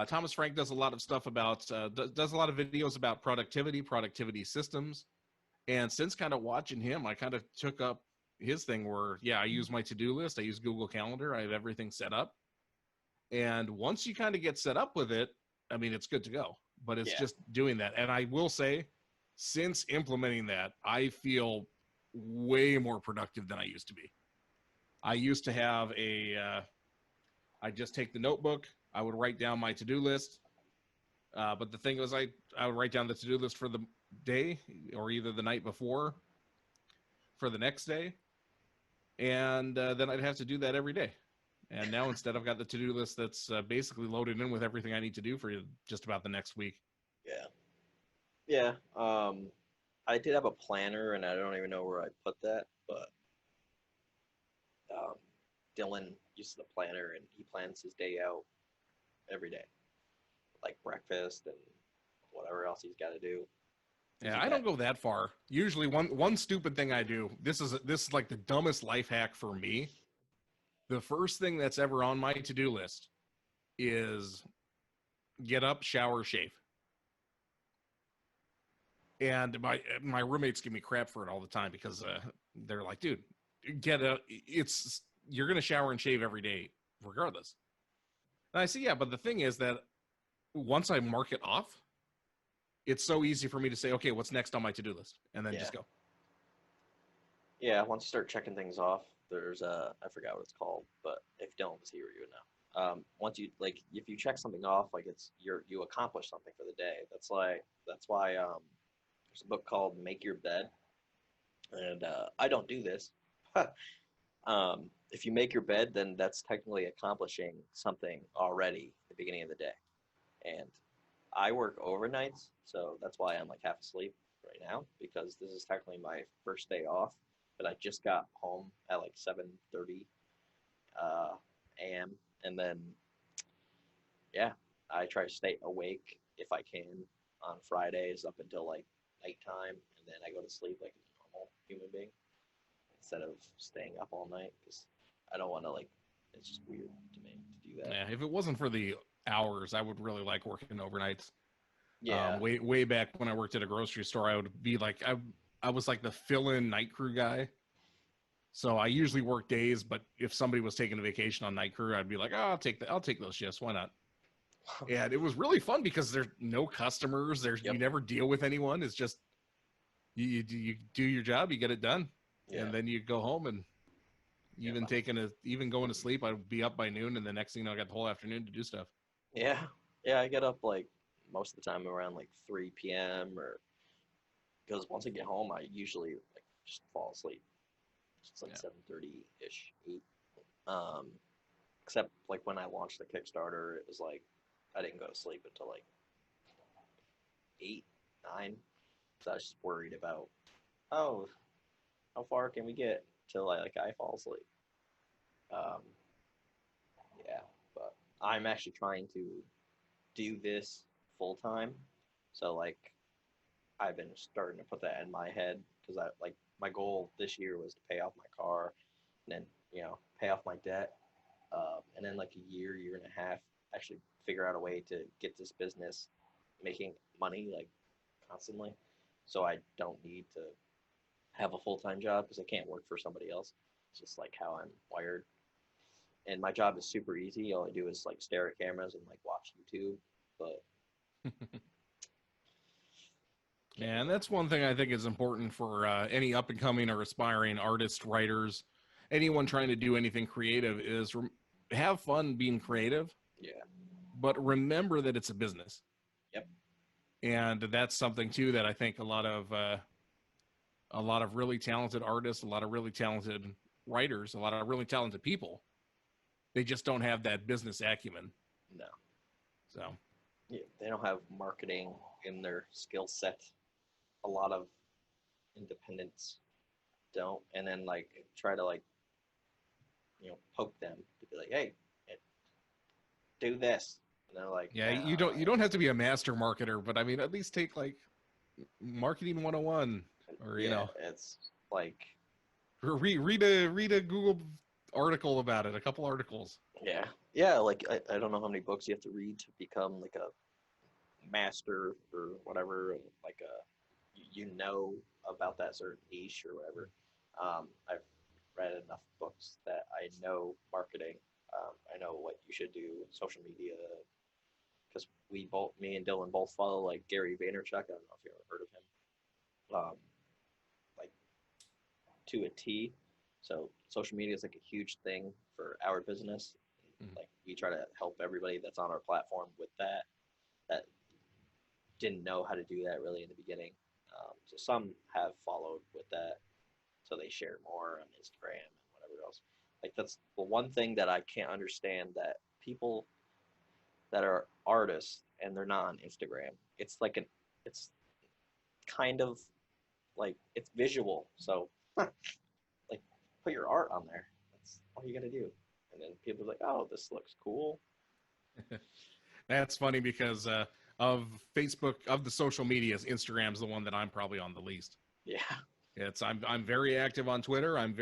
Speaker 2: Thomas Frank does a lot of stuff about, does a lot of videos about productivity systems. And since kind of watching him, I kind of took up his thing where, I use my to-do list. I use Google Calendar. I have everything set up. And once you kind of get set up with it, I mean, it's good to go. But it's just doing that. And I will say, since implementing that, I feel way more productive than I used to be. I used to have I just take the notebook. I would write down my to-do list. But the thing was, I would write down the to-do list for the day or either the night before for the next day. And then I'd have to do that every day. And now instead I've got the to-do list that's basically loaded in with everything I need to do for just about the next week.
Speaker 1: Yeah. I did have a planner, and I don't even know where I put that, but Dylan uses the planner, and he plans his day out every day, like breakfast and whatever else he's got to do.
Speaker 2: Yeah, I don't go that far. Usually, one stupid thing I do. This is like the dumbest life hack for me. The first thing that's ever on my to-do list is get up, shower, shave. And my roommates give me crap for it all the time because they're like, dude, you're gonna shower and shave every day regardless. And I say, yeah, but the thing is that once I mark it off, it's so easy for me to say, okay, what's next on my to-do list, and then just go.
Speaker 1: Yeah, once you start checking things off, there's I forgot what it's called, but if Dylan was here, you would know. Once you if you check something off, like you accomplish something for the day. That's why there's a book called Make Your Bed, and I don't do this. If you make your bed, then that's technically accomplishing something already at the beginning of the day. And I work overnights, so that's why I'm like half asleep right now, because this is technically my first day off. But I just got home at like 7:30 a.m. And then, I try to stay awake if I can on Fridays up until like nighttime, and then I go to sleep like a normal human being instead of staying up all night, because I don't want to it's just weird to me to do that.
Speaker 2: Yeah, if it wasn't for the hours, I would really like working overnights.
Speaker 1: Yeah.
Speaker 2: Way back when I worked at a grocery store, I would be like, I was like the fill-in night crew guy. So I usually work days, but if somebody was taking a vacation on night crew, I'd be like, oh, I'll take those shifts. Why not? And it was really fun because there's no customers. You never deal with anyone. It's just you do your job, you get it done, and then you go home. And even going to sleep, I'd be up by noon, and the next thing you know, I got the whole afternoon to do stuff.
Speaker 1: Yeah, I get up like most of the time around like 3 p.m. or because once I get home, I usually like just fall asleep. It's like 7:30-ish, 8. Except like when I launched the Kickstarter, it was like I didn't go to sleep until like 8, 9. So I was just worried about, how far can we get till I fall asleep? But I'm actually trying to do this full time. So like I've been starting to put that in my head because I like my goal this year was to pay off my car, and then pay off my debt, and then like a year and a half, actually figure out a way to get this business making money like constantly, so I don't need to have a full-time job because I can't work for somebody else. It's just like how I'm wired. And my job is super easy. All I do is like stare at cameras and like watch YouTube. But
Speaker 2: Yeah, and that's one thing I think is important for any up and coming or aspiring artists, writers, anyone trying to do anything creative is have fun being creative,
Speaker 1: yeah,
Speaker 2: but remember that it's a business.
Speaker 1: yep,
Speaker 2: And that's something too that I think a lot of really talented artists, a lot of really talented writers, a lot of really talented people, they just don't have that business acumen.
Speaker 1: no,
Speaker 2: So
Speaker 1: yeah, they don't have marketing in their skill set. A lot of independents don't, and then like try to like poke them to be like, hey, do this, and they're like,
Speaker 2: yeah,
Speaker 1: nah.
Speaker 2: you don't have to be a master marketer, but I mean at least take like marketing 101 or
Speaker 1: Yeah, it's like
Speaker 2: read a Google article about it, a couple articles.
Speaker 1: yeah, like I don't know how many books you have to read to become like a master or whatever, like about that certain niche or whatever. I've read enough books that I know marketing. I know what you should do, social media, because me and Dylan both follow like Gary Vaynerchuk. I don't know if you ever heard of him. Like to a T. So social media is like a huge thing for our business.
Speaker 2: Mhm.
Speaker 1: Like we try to help everybody that's on our platform with that didn't know how to do that really in the beginning. So some have followed with that, so they share more on Instagram and whatever else. Like that's the one thing that I can't understand, that people that are artists and they're not on Instagram. It's kind of like it's visual, so like put your art on there. That's all you gotta do. And then people are like, oh, this looks cool.
Speaker 2: That's funny because of Facebook, of the social medias, Instagram's the one that I'm probably on the least.
Speaker 1: Yeah.
Speaker 2: It's I'm very active on Twitter. I'm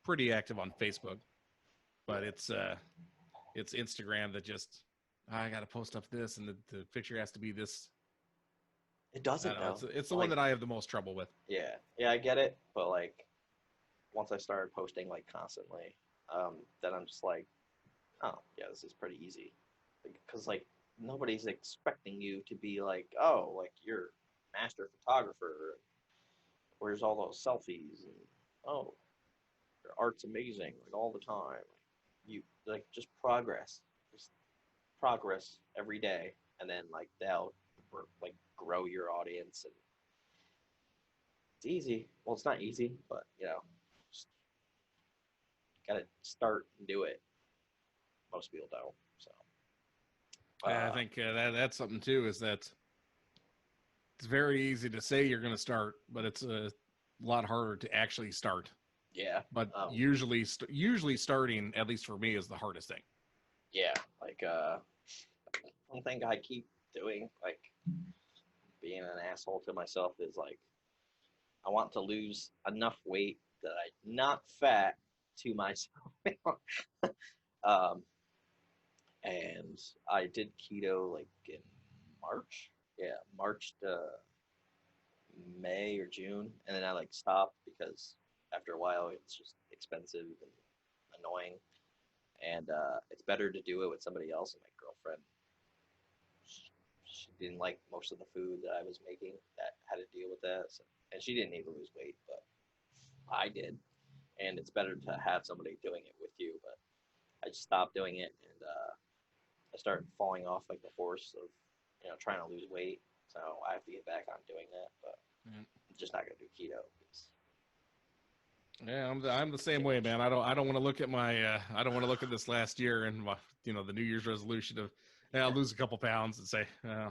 Speaker 2: pretty active on Facebook, but it's Instagram that just I got to post up this and the picture has to be this.
Speaker 1: It
Speaker 2: I
Speaker 1: doesn't
Speaker 2: don't know.
Speaker 1: though.
Speaker 2: It's the one
Speaker 1: Like,
Speaker 2: that I have the most trouble with.
Speaker 1: yeah, I get it, but like once I started posting like constantly, then I'm just like, oh yeah, this is pretty easy, because like nobody's expecting you to be like, oh, like you're a master photographer. Where's all those selfies and oh, your art's amazing like all the time. You like just just progress every day, and then like they'll like grow your audience, and it's easy. Well, it's not easy, but just gotta start and do it. Most people don't. So
Speaker 2: I think that's something too. Is that it's very easy to say you're going to start, but it's a lot harder to actually start.
Speaker 1: yeah,
Speaker 2: But usually starting, at least for me, is the hardest thing.
Speaker 1: yeah. Like one thing I keep doing, like being an asshole to myself, is like I want to lose enough weight that I'm not fat to myself. um, and I did keto like in March. Yeah, March to May or June, and then I like stopped because after a while it's just expensive and annoying, and it's better to do it with somebody else. And my girlfriend, she didn't like most of the food that I was making that had to deal with that, so, and she didn't need to lose weight, but I did, and it's better to have somebody doing it with you. But I just stopped doing it, and I started falling off like the horse of trying to lose weight. So I have to get back on doing that, but I'm just not gonna do keto.
Speaker 2: Yeah, I'm the same way, man. I don't want to look at my I don't want to look at this last year and the New Year's resolution of I'll lose a couple pounds and say, yeah,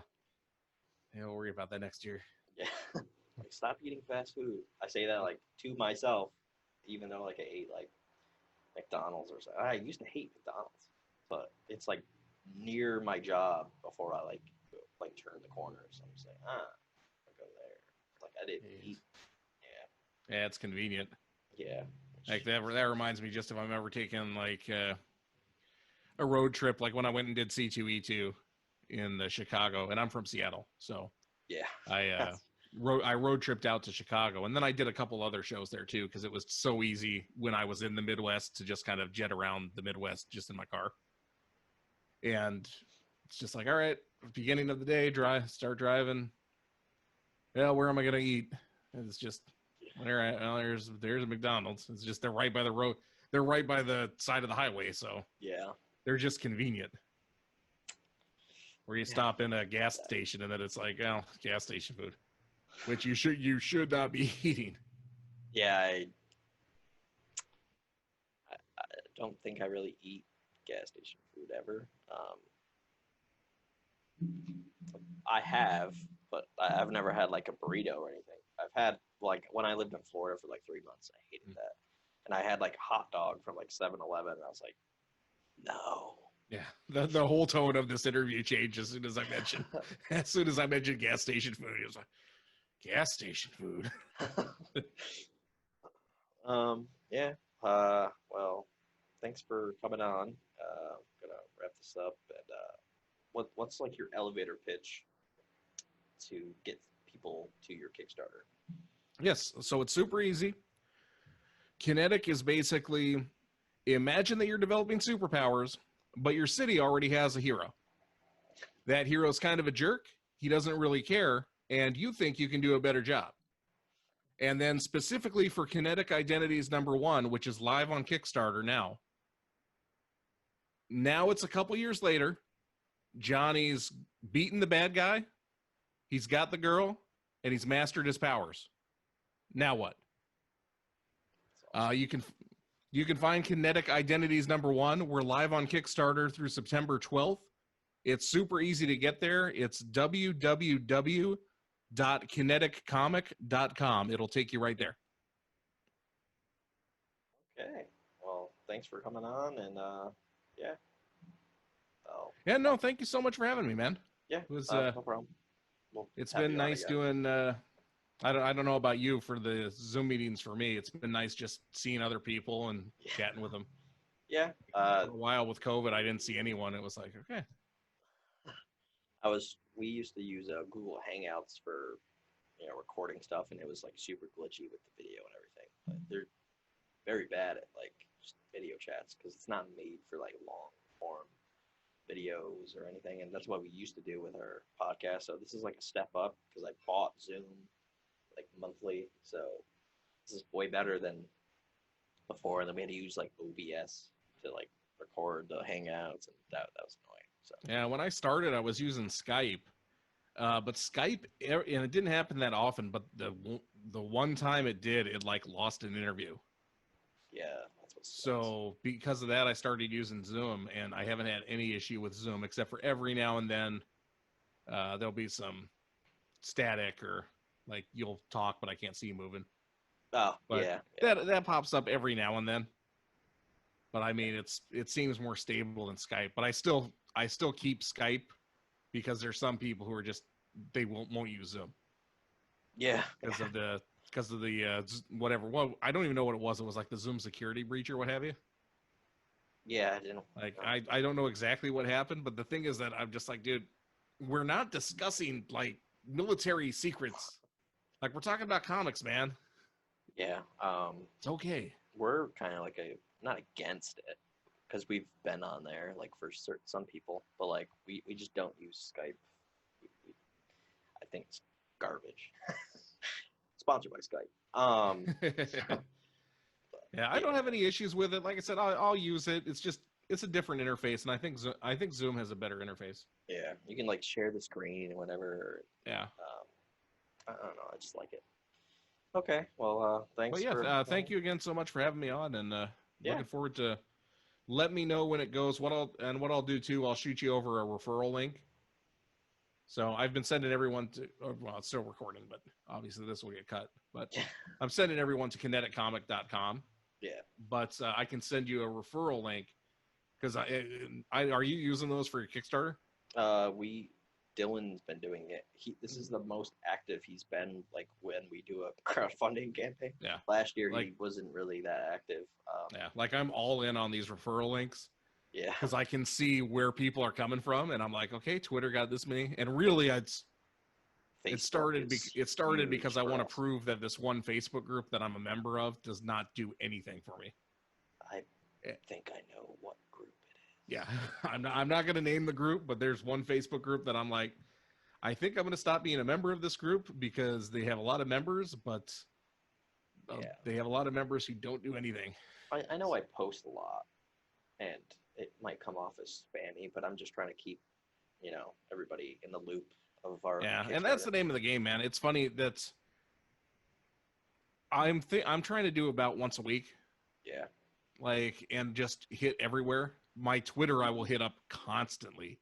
Speaker 2: we'll worry about that next year.
Speaker 1: Yeah, like stop eating fast food. I say that like to myself, even though like I ate like McDonald's or something. I used to hate McDonald's, but it's like near my job before I like turn the corner. So I'm saying, I didn't
Speaker 2: Jeez.
Speaker 1: eat.
Speaker 2: Yeah, it's convenient.
Speaker 1: Yeah.
Speaker 2: Like that reminds me just if I'm ever taking like a road trip, like when I went and did C2E2 in Chicago, and I'm from Seattle, so
Speaker 1: Yeah.
Speaker 2: I road tripped out to Chicago, and then I did a couple other shows there too because it was so easy when I was in the Midwest to just kind of jet around the Midwest just in my car, and it's just like, all right, beginning of the day, start driving. Yeah, where am I gonna eat? And it's just there's a McDonald's. It's just they're right by the road. They're right by the side of the highway, so
Speaker 1: Yeah.
Speaker 2: they're just convenient. Where you stop in a gas station and then it's like, oh, gas station food, which you should not be eating.
Speaker 1: Yeah. I don't think I really eat gas station food ever. I have, but I've never had like a burrito or anything. I've had like when I lived in Florida for like 3 months. I hated that, and I had like a hot dog from like 7-Eleven, and I was like, no.
Speaker 2: Yeah, the whole tone of this interview changed as soon as I mentioned gas station food. It was like gas station food.
Speaker 1: Yeah. Well, thanks for coming on. I'm gonna wrap this up. And what's like your elevator pitch to get people to your Kickstarter?
Speaker 2: Yes, so it's super easy. Kinetic is basically, imagine that you're developing superpowers, but your city already has a hero. That hero's kind of a jerk. He doesn't really care, and you think you can do a better job. And then specifically for Kinetic Identities #1, which is live on Kickstarter now. Now it's a couple years later. Johnny's beaten the bad guy. He's got the girl, and he's mastered his powers. Now what? You can find Kinetic Identities #1. We're live on Kickstarter through September 12th. It's super easy to get there. It's www.kineticcomic.com. It'll take you right there.
Speaker 1: Okay. Well, thanks for coming on, and yeah.
Speaker 2: Yeah, no, thank you so much for having me, man.
Speaker 1: Yeah,
Speaker 2: it was
Speaker 1: no problem.
Speaker 2: It's been nice doing. I don't know about you for the Zoom meetings. For me, it's been nice just seeing other people and chatting with them.
Speaker 1: Yeah.
Speaker 2: For a while with COVID, I didn't see anyone. It was like, okay.
Speaker 1: We used to use Google Hangouts for, recording stuff, and it was like super glitchy with the video and everything. Like, they're very bad at like just video chats because it's not made for like long form videos or anything, and that's what we used to do with our podcast. So this is like a step up because I bought Zoom like monthly, so this is way better than before. And then we had to use like OBS to like record the Hangouts, and that was annoying. So
Speaker 2: yeah, when I started, I was using Skype, but Skype, and it didn't happen that often. But the one time it did, it like lost an interview.
Speaker 1: Yeah, that's what.
Speaker 2: So because of that, I started using Zoom, and I haven't had any issue with Zoom except for every now and then there'll be some static or like you'll talk, but I can't see you moving.
Speaker 1: Oh,
Speaker 2: but
Speaker 1: yeah.
Speaker 2: That pops up every now and then. But I mean, it seems more stable than Skype. But I still keep Skype because there's some people who are just they won't use Zoom.
Speaker 1: Yeah.
Speaker 2: Because of the whatever. Well, I don't even know what it was. It was like the Zoom security breach or what have you.
Speaker 1: Yeah, I didn't.
Speaker 2: Like I don't know exactly what happened, but the thing is that I'm just like, dude, we're not discussing like military secrets. Like we're talking about comics, man.
Speaker 1: Yeah.
Speaker 2: It's okay.
Speaker 1: We're kind of like not against it because we've been on there like for some people, but like we just don't use Skype. I think it's garbage. Sponsored by Skype.
Speaker 2: Yeah, I don't have any issues with it. Like I said, I'll use it. It's a different interface, and I think Zoom has a better interface.
Speaker 1: Yeah, you can like share the screen and whatever.
Speaker 2: Yeah.
Speaker 1: I don't know. I just like it. Okay. Well, thanks.
Speaker 2: But yeah, thank you again so much for having me on, and looking forward to. Let me know when it goes. What I'll do too. I'll shoot you over a referral link. So I've been sending everyone to. Well, it's still recording, but obviously this will get cut. But I'm sending everyone to kineticcomic.com.
Speaker 1: Yeah.
Speaker 2: But I can send you a referral link because are you using those for your Kickstarter?
Speaker 1: Dylan's been doing it. This is the most active he's been, like, when we do a crowdfunding campaign.
Speaker 2: Yeah.
Speaker 1: Last year,
Speaker 2: Like,
Speaker 1: he wasn't really that active.
Speaker 2: Yeah, like I'm all in on these referral links
Speaker 1: Yeah.
Speaker 2: because I can see where people are coming from, and I'm like, okay, Twitter got this many, and really, it started because I want to prove that this one Facebook group that I'm a member of does not do anything for me.
Speaker 1: I think I know what group it is.
Speaker 2: Yeah, I'm not going to name the group, but there's one Facebook group that I'm like, I think I'm going to stop being a member of this group because they have a lot of members, but they have a lot of members who don't do anything.
Speaker 1: I know I post a lot, and it might come off as spammy, but I'm just trying to keep, everybody in the loop of our
Speaker 2: and that's the name of the game, man. It's funny that I'm trying to do about once a week.
Speaker 1: Yeah.
Speaker 2: Like, and just hit everywhere. My Twitter I will hit up constantly.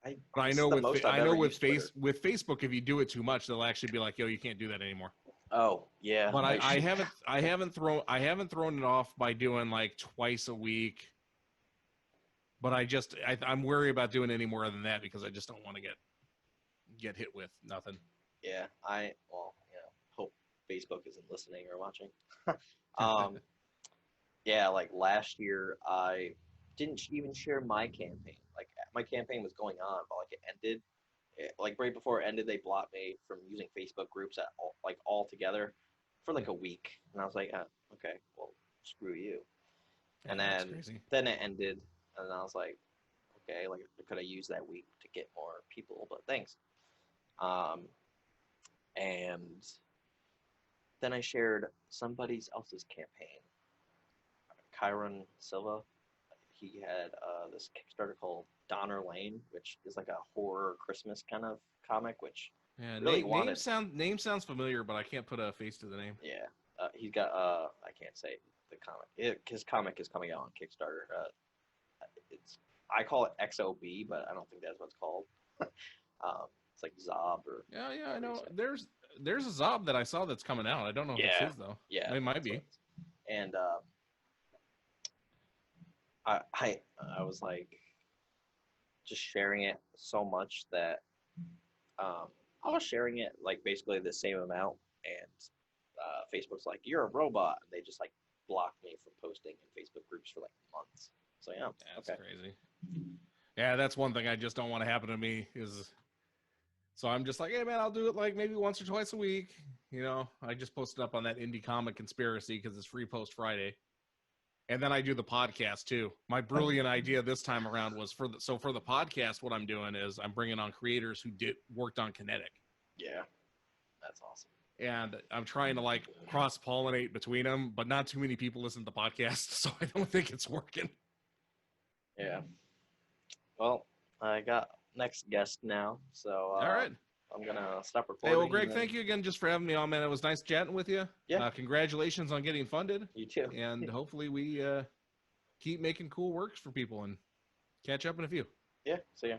Speaker 2: But I know with Facebook, if you do it too much, they'll actually be like, "Yo, you can't do that anymore."
Speaker 1: Oh yeah.
Speaker 2: But I haven't thrown it off by doing like twice a week. But I'm worried about doing any more than that because I just don't want to get hit with nothing.
Speaker 1: Yeah, hope Facebook isn't listening or watching. Yeah, like last year I didn't even share my campaign. Like my campaign was going on, but like it ended. Like right before it ended, they blocked me from using Facebook groups all together for like a week, and I was like, okay, well, screw you.
Speaker 2: Yeah,
Speaker 1: and then it ended, and I was like, okay, like could I use that week to get more people? But thanks. And then I shared somebody else's campaign. Kyron Silva, he had this Kickstarter called Donner Lane, which is like a horror Christmas kind of comic, which really
Speaker 2: name sounds familiar, but I can't put a face to the name.
Speaker 1: Yeah, he's got I can't say the comic. His comic is coming out on Kickstarter. I call it XOB, but I don't think that's what it's called. It's like Zob or
Speaker 2: yeah, I know. There's a Zob that I saw that's coming out. I don't know if it's his though.
Speaker 1: Yeah,
Speaker 2: it might be.
Speaker 1: And I was like just sharing it so much that I was sharing it like basically the same amount, and Facebook's like, you're a robot, and they just like blocked me from posting in Facebook groups for like months. So yeah,
Speaker 2: that's crazy. Yeah, that's one thing I just don't want to happen to me is. So I'm just like, hey man, I'll do it like maybe once or twice a week. I just posted up on that Indie Comic Conspiracy because it's Free Post Friday. And then I do the podcast too. My brilliant idea this time around was for the podcast, what I'm doing is I'm bringing on creators who worked on Kinetic.
Speaker 1: Yeah, that's awesome.
Speaker 2: And I'm trying to like cross-pollinate between them, but not too many people listen to the podcast, so I don't think it's working.
Speaker 1: Yeah. Well, I got next guest now, so
Speaker 2: all right.
Speaker 1: I'm gonna stop recording.
Speaker 2: Hey, well, Greg, thank you again just for having me on, man. It was nice chatting with you.
Speaker 1: Yeah.
Speaker 2: Congratulations on getting funded.
Speaker 1: You too.
Speaker 2: And hopefully we keep making cool works for people and catch up in a few.
Speaker 1: Yeah. See ya.